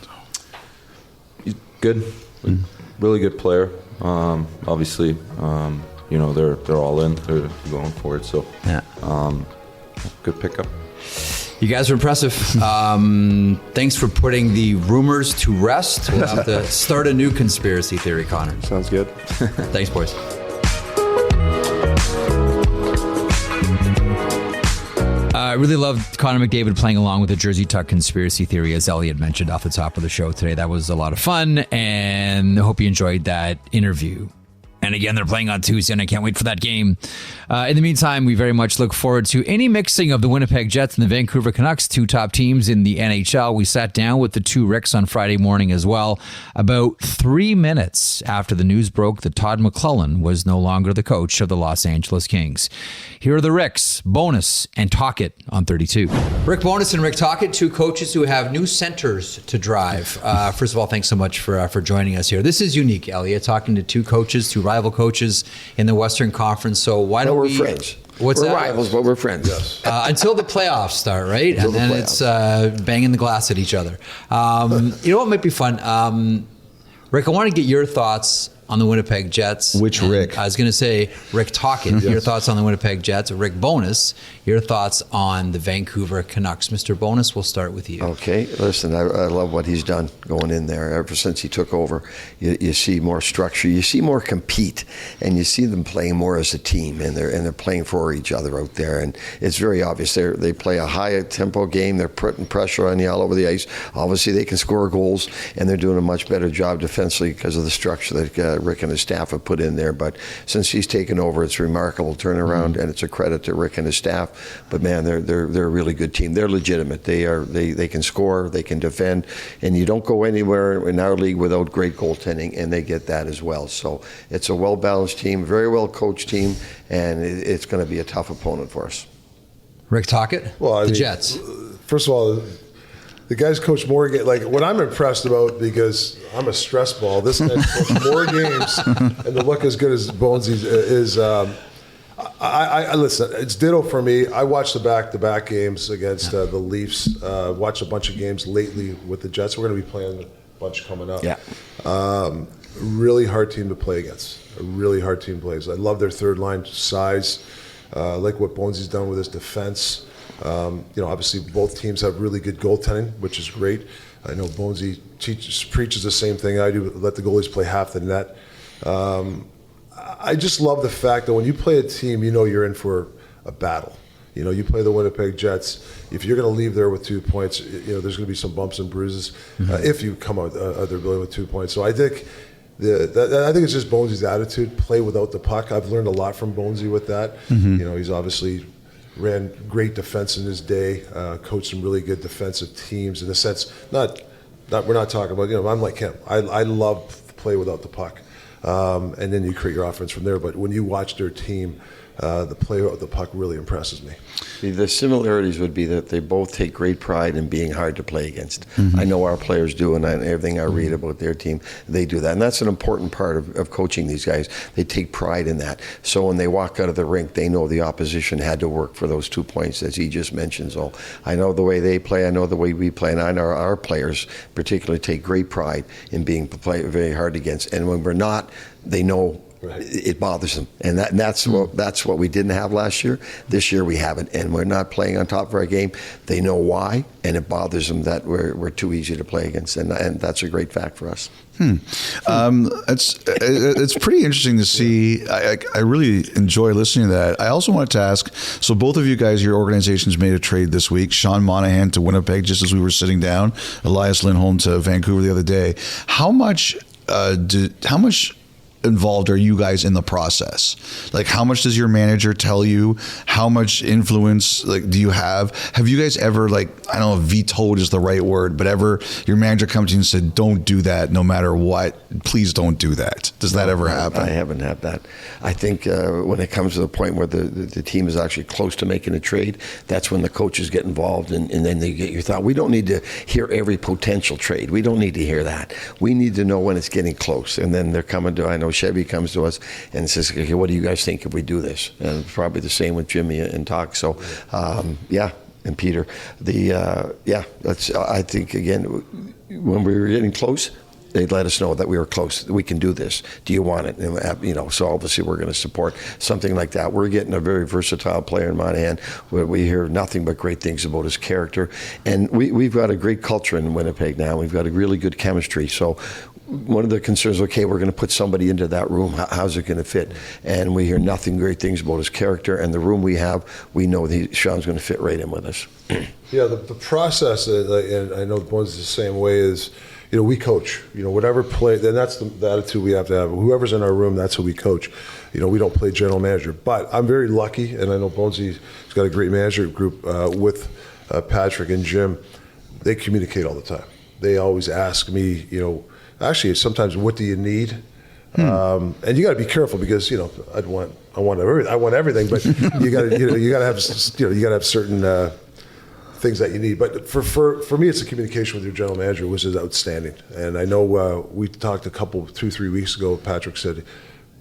He's good, really good player. Obviously, they're all in. They're going for it. So, yeah, good pickup. You guys are impressive. Thanks for putting the rumors to rest. We'll have to start a new conspiracy theory, Connor. Sounds good. Thanks, boys. I really loved Connor McDavid playing along with the Jersey Tuck conspiracy theory, as Elliotte mentioned off the top of the show today. That was a lot of fun, and I hope you enjoyed that interview. And again, they're playing on Tuesday, and I can't wait for that game. In the meantime, we very much look forward to any mixing of the Winnipeg Jets and the Vancouver Canucks, two top teams in the NHL. We sat down with the two Ricks on Friday morning as well, about 3 minutes after the news broke that Todd McLellan was no longer the coach of the Los Angeles Kings. Here are the Ricks, Bowness and Tocchet on 32. Rick Bowness and Rick Tocchet, two coaches who have new centers to drive. First of all, thanks so much for joining us here. This is unique, Elliotte, talking to two coaches, two rival coaches in the Western Conference. So why don't we're friends. We're that? Rivals, but we're friends. Yes. Until the playoffs start, right? And then it's banging the glass at each other. You know what might be fun? Rick, I want to get your thoughts on the Winnipeg Jets. Which Rick? I was going to say Rick Tocchet. Your thoughts on the Winnipeg Jets. Rick Bowness, your thoughts on the Vancouver Canucks. Mr. Bowness, we'll start with you. Okay. Listen, I love what he's done going in there. Ever since he took over, you see more structure. You see more compete, and you see them playing more as a team, and they're playing for each other out there. And it's very obvious. They play a high-tempo game. They're putting pressure on you all over the ice. Obviously, they can score goals, and they're doing a much better job defensively because of the structure that Rick and his staff have put in there. But since he's taken over, it's a remarkable turnaround, and it's a credit to Rick and his staff. But man, they're a really good team. They're legitimate. They can score, they can defend, and you don't go anywhere in our league without great goaltending, and they get that as well. So it's a well-balanced team, very well-coached team, and it's going to be a tough opponent for us. Rick Tocchet, the Jets. First of all, the guys coach more games. Like, what I'm impressed about, because I'm a stress ball, this guy's coached more games and to look as good as Bonesy is. I listen, it's ditto for me. I watched the back-to-back games against the Leafs. Watched a bunch of games lately with the Jets. We're going to be playing a bunch coming up. Yeah. Really hard team to play against. A really hard team to play. I love their third-line size. I like what Bonesy's done with his defense. Obviously both teams have really good goaltending, which is great. I know Bonesy preaches the same thing I do, let the goalies play half the net. I just love the fact that when you play a team, you're in for a battle. You play the Winnipeg Jets. If you're going to leave there with 2 points, there's going to be some bumps and bruises if you come out of their building with 2 points. So I think I think it's just Bonesy's attitude, play without the puck. I've learned a lot from Bonesy with that. He's obviously ran great defense in his day, coached some really good defensive teams. In a sense, we're not talking about, I'm like him. I love to play without the puck. And then you create your offense from there. But when you watch their team, the play of the puck really impresses me. The similarities would be that they both take great pride in being hard to play against. I know our players do, and everything I read about their team, they do that. And that's an important part of coaching these guys. They take pride in that. So when they walk out of the rink, they know the opposition had to work for those 2 points, as he just mentioned. So I know the way they play, I know the way we play, and I know our players particularly take great pride in being very hard against. And when we're not, they know it bothers them, and that's what we didn't have last year. This year we have it, and we're not playing on top of our game. They know why, and it bothers them that we're too easy to play against, and that's a great fact for us. It's pretty interesting to see. I really enjoy listening to that. I also wanted to ask, so both of you guys, your organizations made a trade this week. Sean Monahan to Winnipeg, just as we were sitting down. Elias Lindholm to Vancouver the other day. How much involved are you guys in the process? Like, how much does your manager tell you? How much influence do you have? Have you guys ever, I don't know if vetoed is the right word, but ever your manager comes to you and said, don't do that no matter what, please don't do that? Does that ever happen? I haven't had that. I think when it comes to the point where the team is actually close to making a trade, that's when the coaches get involved, and then they get your thought. We don't need to hear every potential trade. We don't need to hear that. We need to know when it's getting close, and then they're coming to, I know Chevy comes to us and says, okay, what do you guys think if we do this? And probably the same with Jimmy and Toc. So, and Peter. I think, again, when we were getting close, they'd let us know that we were close. We can do this. Do you want it? And, so obviously we're going to support something like that. We're getting a very versatile player in Monahan. We hear nothing but great things about his character. And we've got a great culture in Winnipeg now. We've got a really good chemistry. So one of the concerns, okay, we're going to put somebody into that room. How's it going to fit? And we hear nothing great things about his character. And the room we have, we know Sean's going to fit right in with us. Yeah, the process, and I know Bones is the same way, is, we coach. Whatever play, then that's the attitude we have to have. Whoever's in our room, that's who we coach. We don't play general manager. But I'm very lucky, and I know Bonesy's got a great management group with Patrick and Jim. They communicate all the time. They always ask me, actually, sometimes, what do you need? And you got to be careful because I want everything, but you got to have certain things that you need. But for me, it's the communication with your general manager, which is outstanding. And I know we talked 2-3 weeks ago. Patrick said,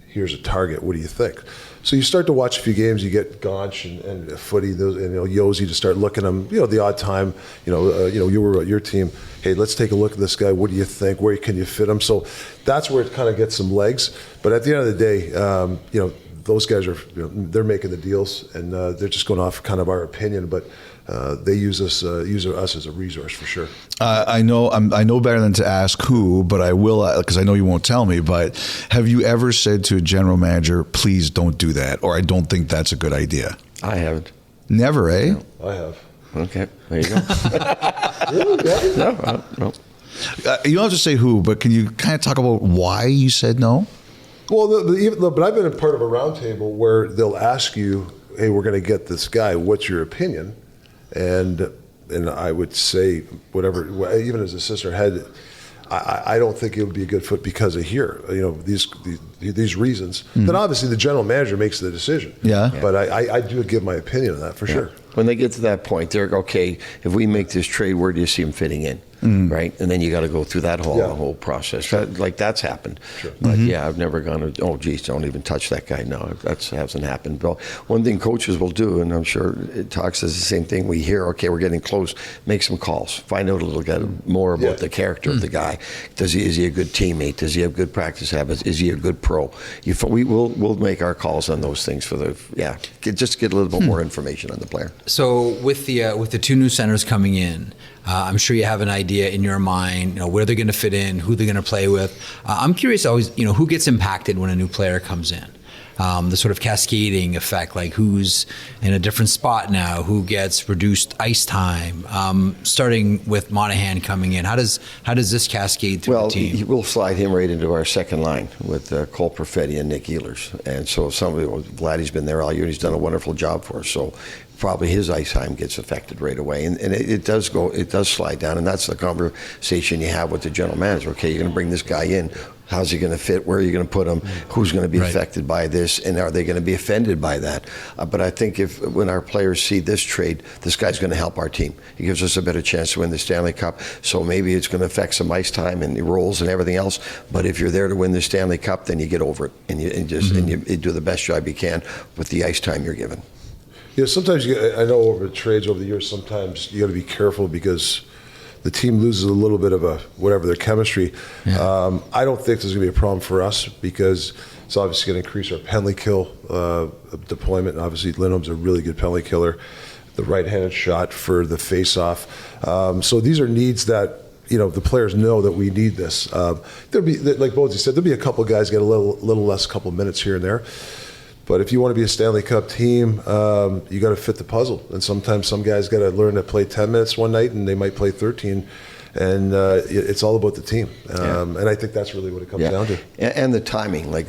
"Here's a target. What do you think?" So you start to watch a few games. You get Gaunch and Footy, and Yosi to start looking at them. The odd time, you were your team. Hey, let's take a look at this guy. What do you think? Where can you fit him? So that's where it kind of gets some legs. But at the end of the day, those guys are they're making the deals, and they're just going off kind of our opinion. But they use us as a resource for sure. I know better than to ask who, but I will, because I know you won't tell me. But have you ever said to a general manager, "Please don't do that," or "I don't think that's a good idea"? I haven't. Never, eh? No, I have. Okay, there you go. Really? No. You don't have to say who, but can you kind of talk about why you said no? Well, but I've been a part of a roundtable where they'll ask you, "Hey, we're going to get this guy. What's your opinion?" And I would say whatever. Even as a sister head, I don't think it would be a good fit because of here. These reasons. Then obviously the general manager makes the decision. Yeah. But I do give my opinion on that for sure. When they get to that point, they're okay. If we make this trade, where do you see him fitting in? Right, and then you got to go through that whole process. Sure. That's happened. Sure. But I've never gone to, oh geez, don't even touch that guy. No, that hasn't happened. But one thing coaches will do, and I'm sure Toc says the same thing. We hear, okay, we're getting close. Make some calls. Find out a little bit more about the character of the guy. Is he a good teammate? Does he have good practice habits? Is he a good pro? We'll make our calls on those things just get a little bit more information on the player. So with the two new centers coming in, I'm sure you have an idea in your mind, where they're going to fit in, who they're going to play with. I'm curious always, who gets impacted when a new player comes in. the sort of cascading effect, like who's in a different spot now, who gets reduced ice time, starting with Monahan coming in. How does this cascade through the team? We'll slide him right into our second line with Cole Perfetti and Nick Ehlers. And so Vladdy's been there all year. He's done a wonderful job for us. So probably his ice time gets affected right away, and it does slide down, and that's the conversation you have with the general manager. Okay, you're going to bring this guy in. How's he going to fit? Where are you going to put him? Who's going to be affected by this? And are they going to be offended by that? But I think when our players see this trade, this guy's going to help our team. He gives us a better chance to win the Stanley Cup. So maybe it's going to affect some ice time and the roles and everything else. But if you're there to win the Stanley Cup, then you get over it and you do the best job you can with the ice time you're given. Yeah, sometimes I know over trades over the years, sometimes you got to be careful because the team loses a little bit of their chemistry. Yeah. I don't think there's going to be a problem for us because it's obviously going to increase our penalty kill deployment. And obviously, Lindholm's a really good penalty killer, the right-handed shot for the face-off. So these are needs that the players know that we need this. There'll be, like Bonesy said, there'll be a couple guys get a little less, couple minutes here and there. But if you want to be a Stanley Cup team, you got to fit the puzzle. And sometimes some guys got to learn to play 10 minutes one night, and they might play 13. And it's all about the team. And I think that's really what it comes down to. And the timing. Like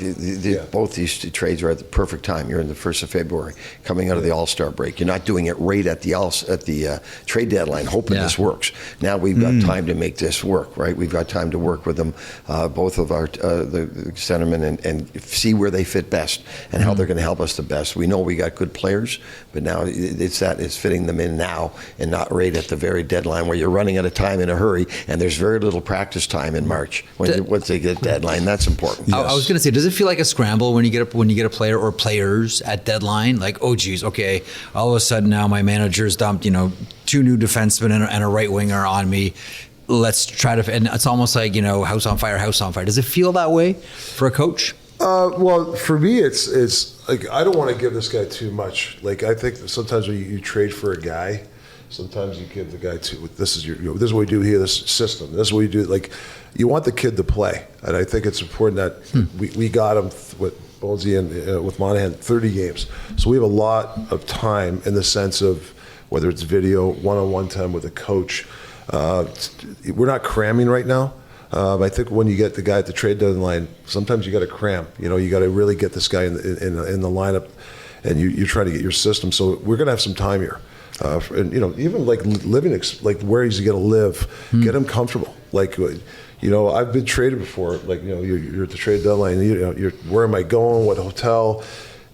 both these trades are at the perfect time. You're in the 1st of February, coming out of the All-Star break. You're not doing it right at the trade deadline, hoping this works. Now we've got time to make this work, right? We've got time to work with them, both of our the centermen, and see where they fit best and how they're going to help us the best. We know we got good players, but now it's fitting them in now and not right at the very deadline where you're running out of time in a hurry. And there's very little practice time in March once they get deadline. That's important. Yes. I was going to say, does it feel like a scramble when you get a player or players at deadline? Like, oh geez, okay, all of a sudden now my manager's dumped 2 new defensemen and a right winger on me. Let's try to, and it's almost like house on fire. Does it feel that way for a coach? Well, for me, it's like I don't want to give this guy too much. Like I think sometimes when you trade for a guy. Sometimes you give the guy this is what we do here, this system. This is what we do. Like, you want the kid to play, and I think it's important that we got him with Bonesy and with Monahan 30 games. So we have a lot of time in the sense of whether it's video, one-on-one time with a coach. We're not cramming right now. I think when you get the guy at the trade deadline, sometimes you got to cram. You got to really get this guy in the lineup, and you try to get your system. So we're going to have some time here. And even like living, like where he's going to live, get him comfortable. Like, I've been traded before. Like, you're at the trade deadline. You're where am I going? What hotel?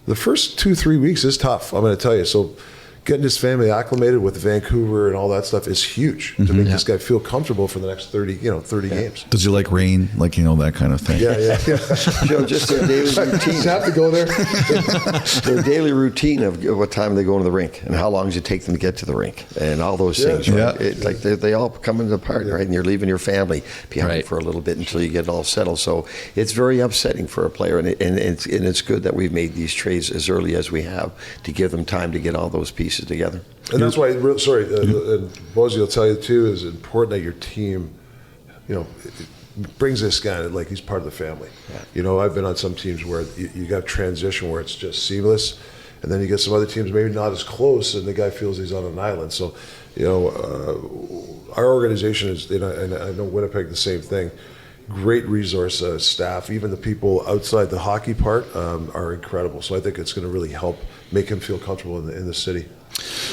The first 2-3 weeks is tough. I'm going to tell you. So, getting his family acclimated with Vancouver and all that stuff is huge to make this guy feel comfortable for the next 30 games. Does he like rain? Like, that kind of thing? Yeah. Just their daily routine. Just have to go there. Their daily routine of what time they go to the rink and how long does it take them to get to the rink and all those things. Right? Yeah. They all come into part, right? And you're leaving your family behind for a little bit until you get it all settled. So it's very upsetting for a player, and it's good that we've made these trades as early as we have to give them time to get all those pieces together. And that's why, and Bonesy will tell you too, is important that your team, brings this guy like he's part of the family. Yeah. I've been on some teams where you got transition where it's just seamless, and then you get some other teams maybe not as close, and the guy feels he's on an island. So, our organization is, and I know Winnipeg the same thing. Great resource staff. Even the people outside the hockey part are incredible. So I think it's going to really help make him feel comfortable in the city.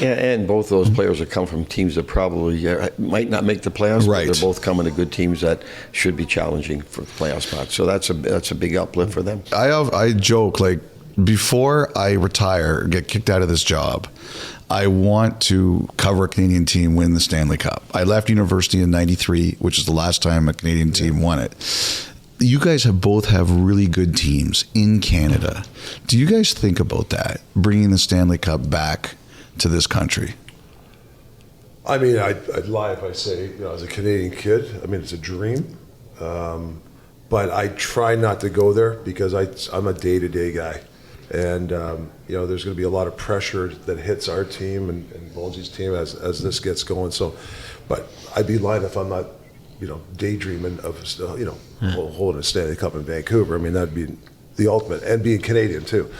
And both those players have come from teams that probably might not make the playoffs, but they're both coming to good teams that should be challenging for the playoff spot. So that's a big uplift for them. I joke, like, before I retire, get kicked out of this job, I want to cover a Canadian team win the Stanley Cup. I left university in '93, which is the last time a Canadian team won it. You guys both have really good teams in Canada. Do you guys think about that, bringing the Stanley Cup back to this country? I mean, I'd lie if I say, as a Canadian kid, I mean, it's a dream. But I try not to go there because I'm a day-to-day guy. And, there's going to be a lot of pressure that hits our team and Bonesy's team as this gets going. So, but I'd be lying if I'm not, daydreaming of, holding a Stanley Cup in Vancouver. I mean, that'd be the ultimate, and being Canadian too.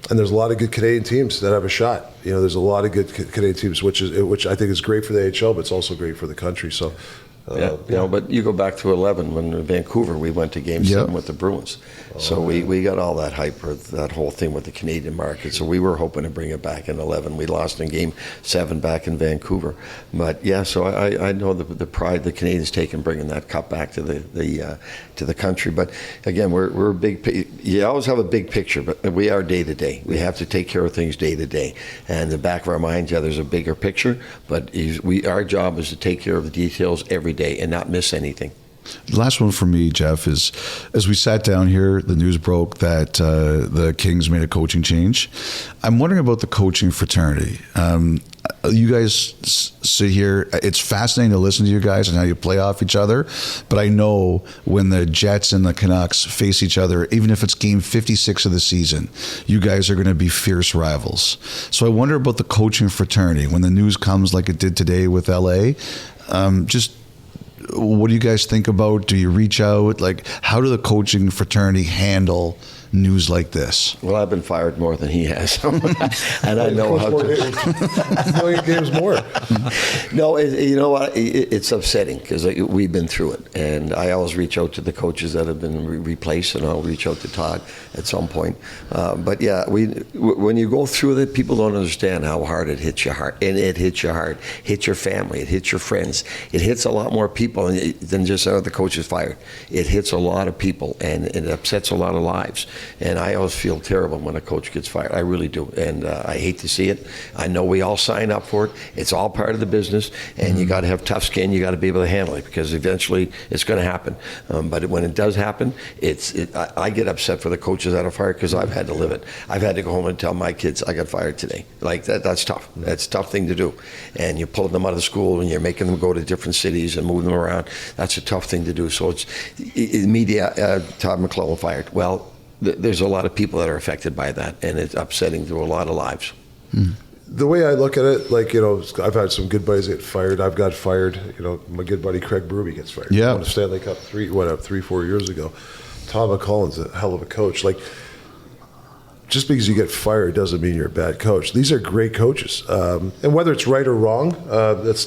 And there's a lot of good Canadian teams that have a shot. There's a lot of good Canadian teams, which I think is great for the AHL, but it's also great for the country. So, but you go back to 11 when in Vancouver we went to Game 7 with the Bruins. So we got all that hype for that whole thing with the Canadian market. So we were hoping to bring it back in 11. We lost in Game 7 back in Vancouver. But so I know the pride the Canadians take in bringing that cup back to the country. But again, we're a big. You always have a big picture, but we are day to day. We have to take care of things day to day. And in the back of our minds, there's a bigger picture. But our job is to take care of the details every day and not miss anything. The last one for me, Jeff, is as we sat down here, the news broke that the Kings made a coaching change. I'm wondering about the coaching fraternity. You guys sit here. It's fascinating to listen to you guys and how you play off each other. But I know when the Jets and the Canucks face each other, even if it's game 56 of the season, you guys are going to be fierce rivals. So I wonder about the coaching fraternity. When the news comes like it did today with LA, what do you guys think about? Do you reach out? Like, how do the coaching fraternity handle news like this? Well, I've been fired more than he has, and I know how to. Million games more. No, you know what? It's upsetting because we've been through it, and I always reach out to the coaches that have been replaced, and I'll reach out to Todd at some point. But yeah, when you go through it, people don't understand how hard it hits your heart, and it hits your heart, hits your family, it hits your friends, it hits a lot more people than just the coaches fired. It hits a lot of people, and it upsets a lot of lives. And I always feel terrible when a coach gets fired. I really do. And I hate to see it. I know we all sign up for it. It's all part of the business. And you got to have tough skin. You got to be able to handle it because eventually it's going to happen. But when it does happen, I get upset for the coaches that are fired because I've had to live it. I've had to go home and tell my kids I got fired today. Like that's tough. That's a tough thing to do. And you're pulling them out of school and you're making them go to different cities and moving them around. That's a tough thing to do. So it's media, Todd McLellan fired. Well, there's a lot of people that are affected by that, and it's upsetting to a lot of lives. The way I look at it, I've had some good buddies get fired. I've got fired. My good buddy Craig Berube gets fired. Yeah. Won a Stanley Cup 3-4 years ago. Todd McLellan's a hell of a coach. Just because you get fired doesn't mean you're a bad coach. These are great coaches, and whether it's right or wrong, that's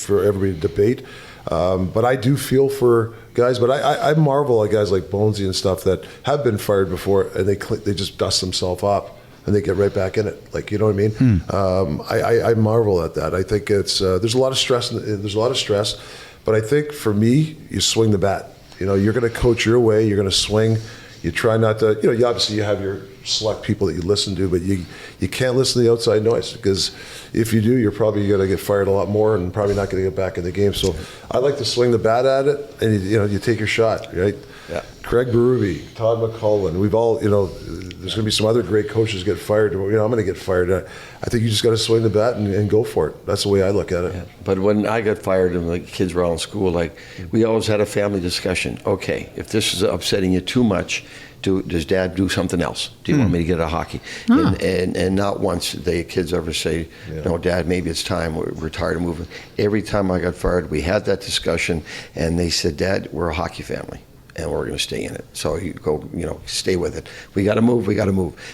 for everybody to debate. But I do feel for guys, but I marvel at guys like Bonesy and stuff that have been fired before, and they just dust themselves up and they get right back in it. You know what I mean? I marvel at that. I think it's there's a lot of stress. There's a lot of stress, but I think for me, you swing the bat. You're going to coach your way. You're going to swing. You try not to. You obviously you have your select people that you listen to, but you can't listen to the outside noise because if you do, you're probably going to get fired a lot more and probably not going to get back in the game. So I like to swing the bat at it, and you take your shot, right? Yeah. Craig Berube, Todd McLellan, we've all, there's going to be some other great coaches get fired. I'm going to get fired. I think you just got to swing the bat and go for it. That's the way I look at it. Yeah. But when I got fired and the kids were all in school, we always had a family discussion. Okay, if this is upsetting you too much, does Dad do something else? Do you want me to get a hockey? And not once the kids ever say, no, Dad, maybe it's time. We're tired of moving. Every time I got fired, we had that discussion, and they said, Dad, we're a hockey family, and we're going to stay in it. So you go, stay with it. We got to move.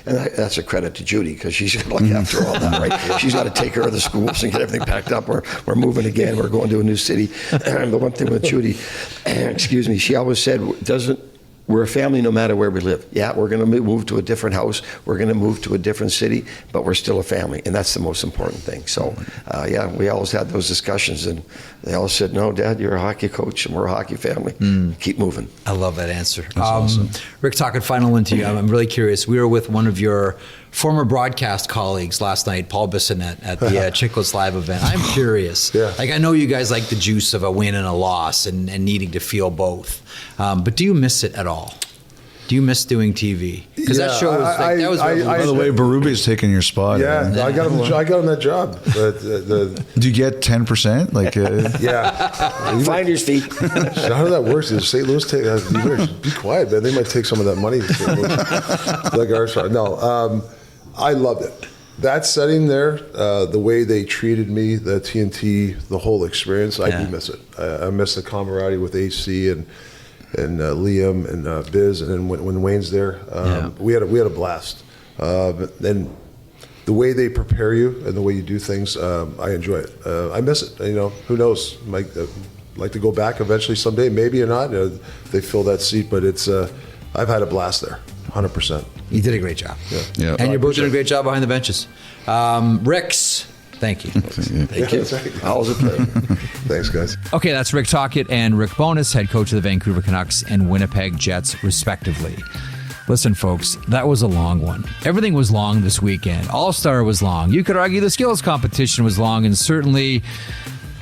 And that's a credit to Judy because she's got to look after all that, right? She's got to take care of the schools and get everything packed up. We're moving again. We're going to a new city. The one thing with Judy, excuse me, she always said, we're a family no matter where we live. Yeah, we're going to move to a different house. We're going to move to a different city, but we're still a family, and that's the most important thing. So, we always had those discussions, and they all said, no, Dad, you're a hockey coach, and we're a hockey family. Keep moving. I love that answer. Awesome. Rick, Tocchet, final one to you. I'm really curious. We were with one of your former broadcast colleagues last night, Paul Bissonnette, at the Chicklets Live event. I'm curious. I know you guys like the juice of a win and a loss and needing to feel both. But do you miss it at all? Do you miss doing TV? Because that show was that was. By the way, Berube's taking your spot. Yeah, I got him that job. Do you get 10%? Yeah. Finder's fee. How that works is St. Louis be quiet, man. They might take some of that money. Like our show. No, I loved it. That setting there, the way they treated me, the TNT, the whole experience, I do miss it. I miss the camaraderie with AC and Liam and Biz, and then when Wayne's there, we had a blast. And the way they prepare you and the way you do things, I enjoy it. I miss it. Who knows? Might like to go back eventually someday, maybe or not. They fill that seat, but it's. I've had a blast there, 100%. You did a great job. Yeah. And you're both doing a great job behind the benches. Rick's, thank you. Thank you. Always a pleasure. Thanks, guys. Okay, that's Rick Tocchet and Rick Bowness, head coach of the Vancouver Canucks and Winnipeg Jets, respectively. Listen, folks, that was a long one. Everything was long this weekend. All-Star was long. You could argue the skills competition was long, and certainly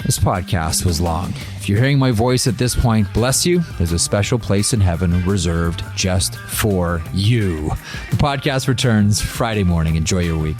this podcast was long. If you're hearing my voice at this point, bless you. There's a special place in heaven reserved just for you. The podcast returns Friday morning. Enjoy your week.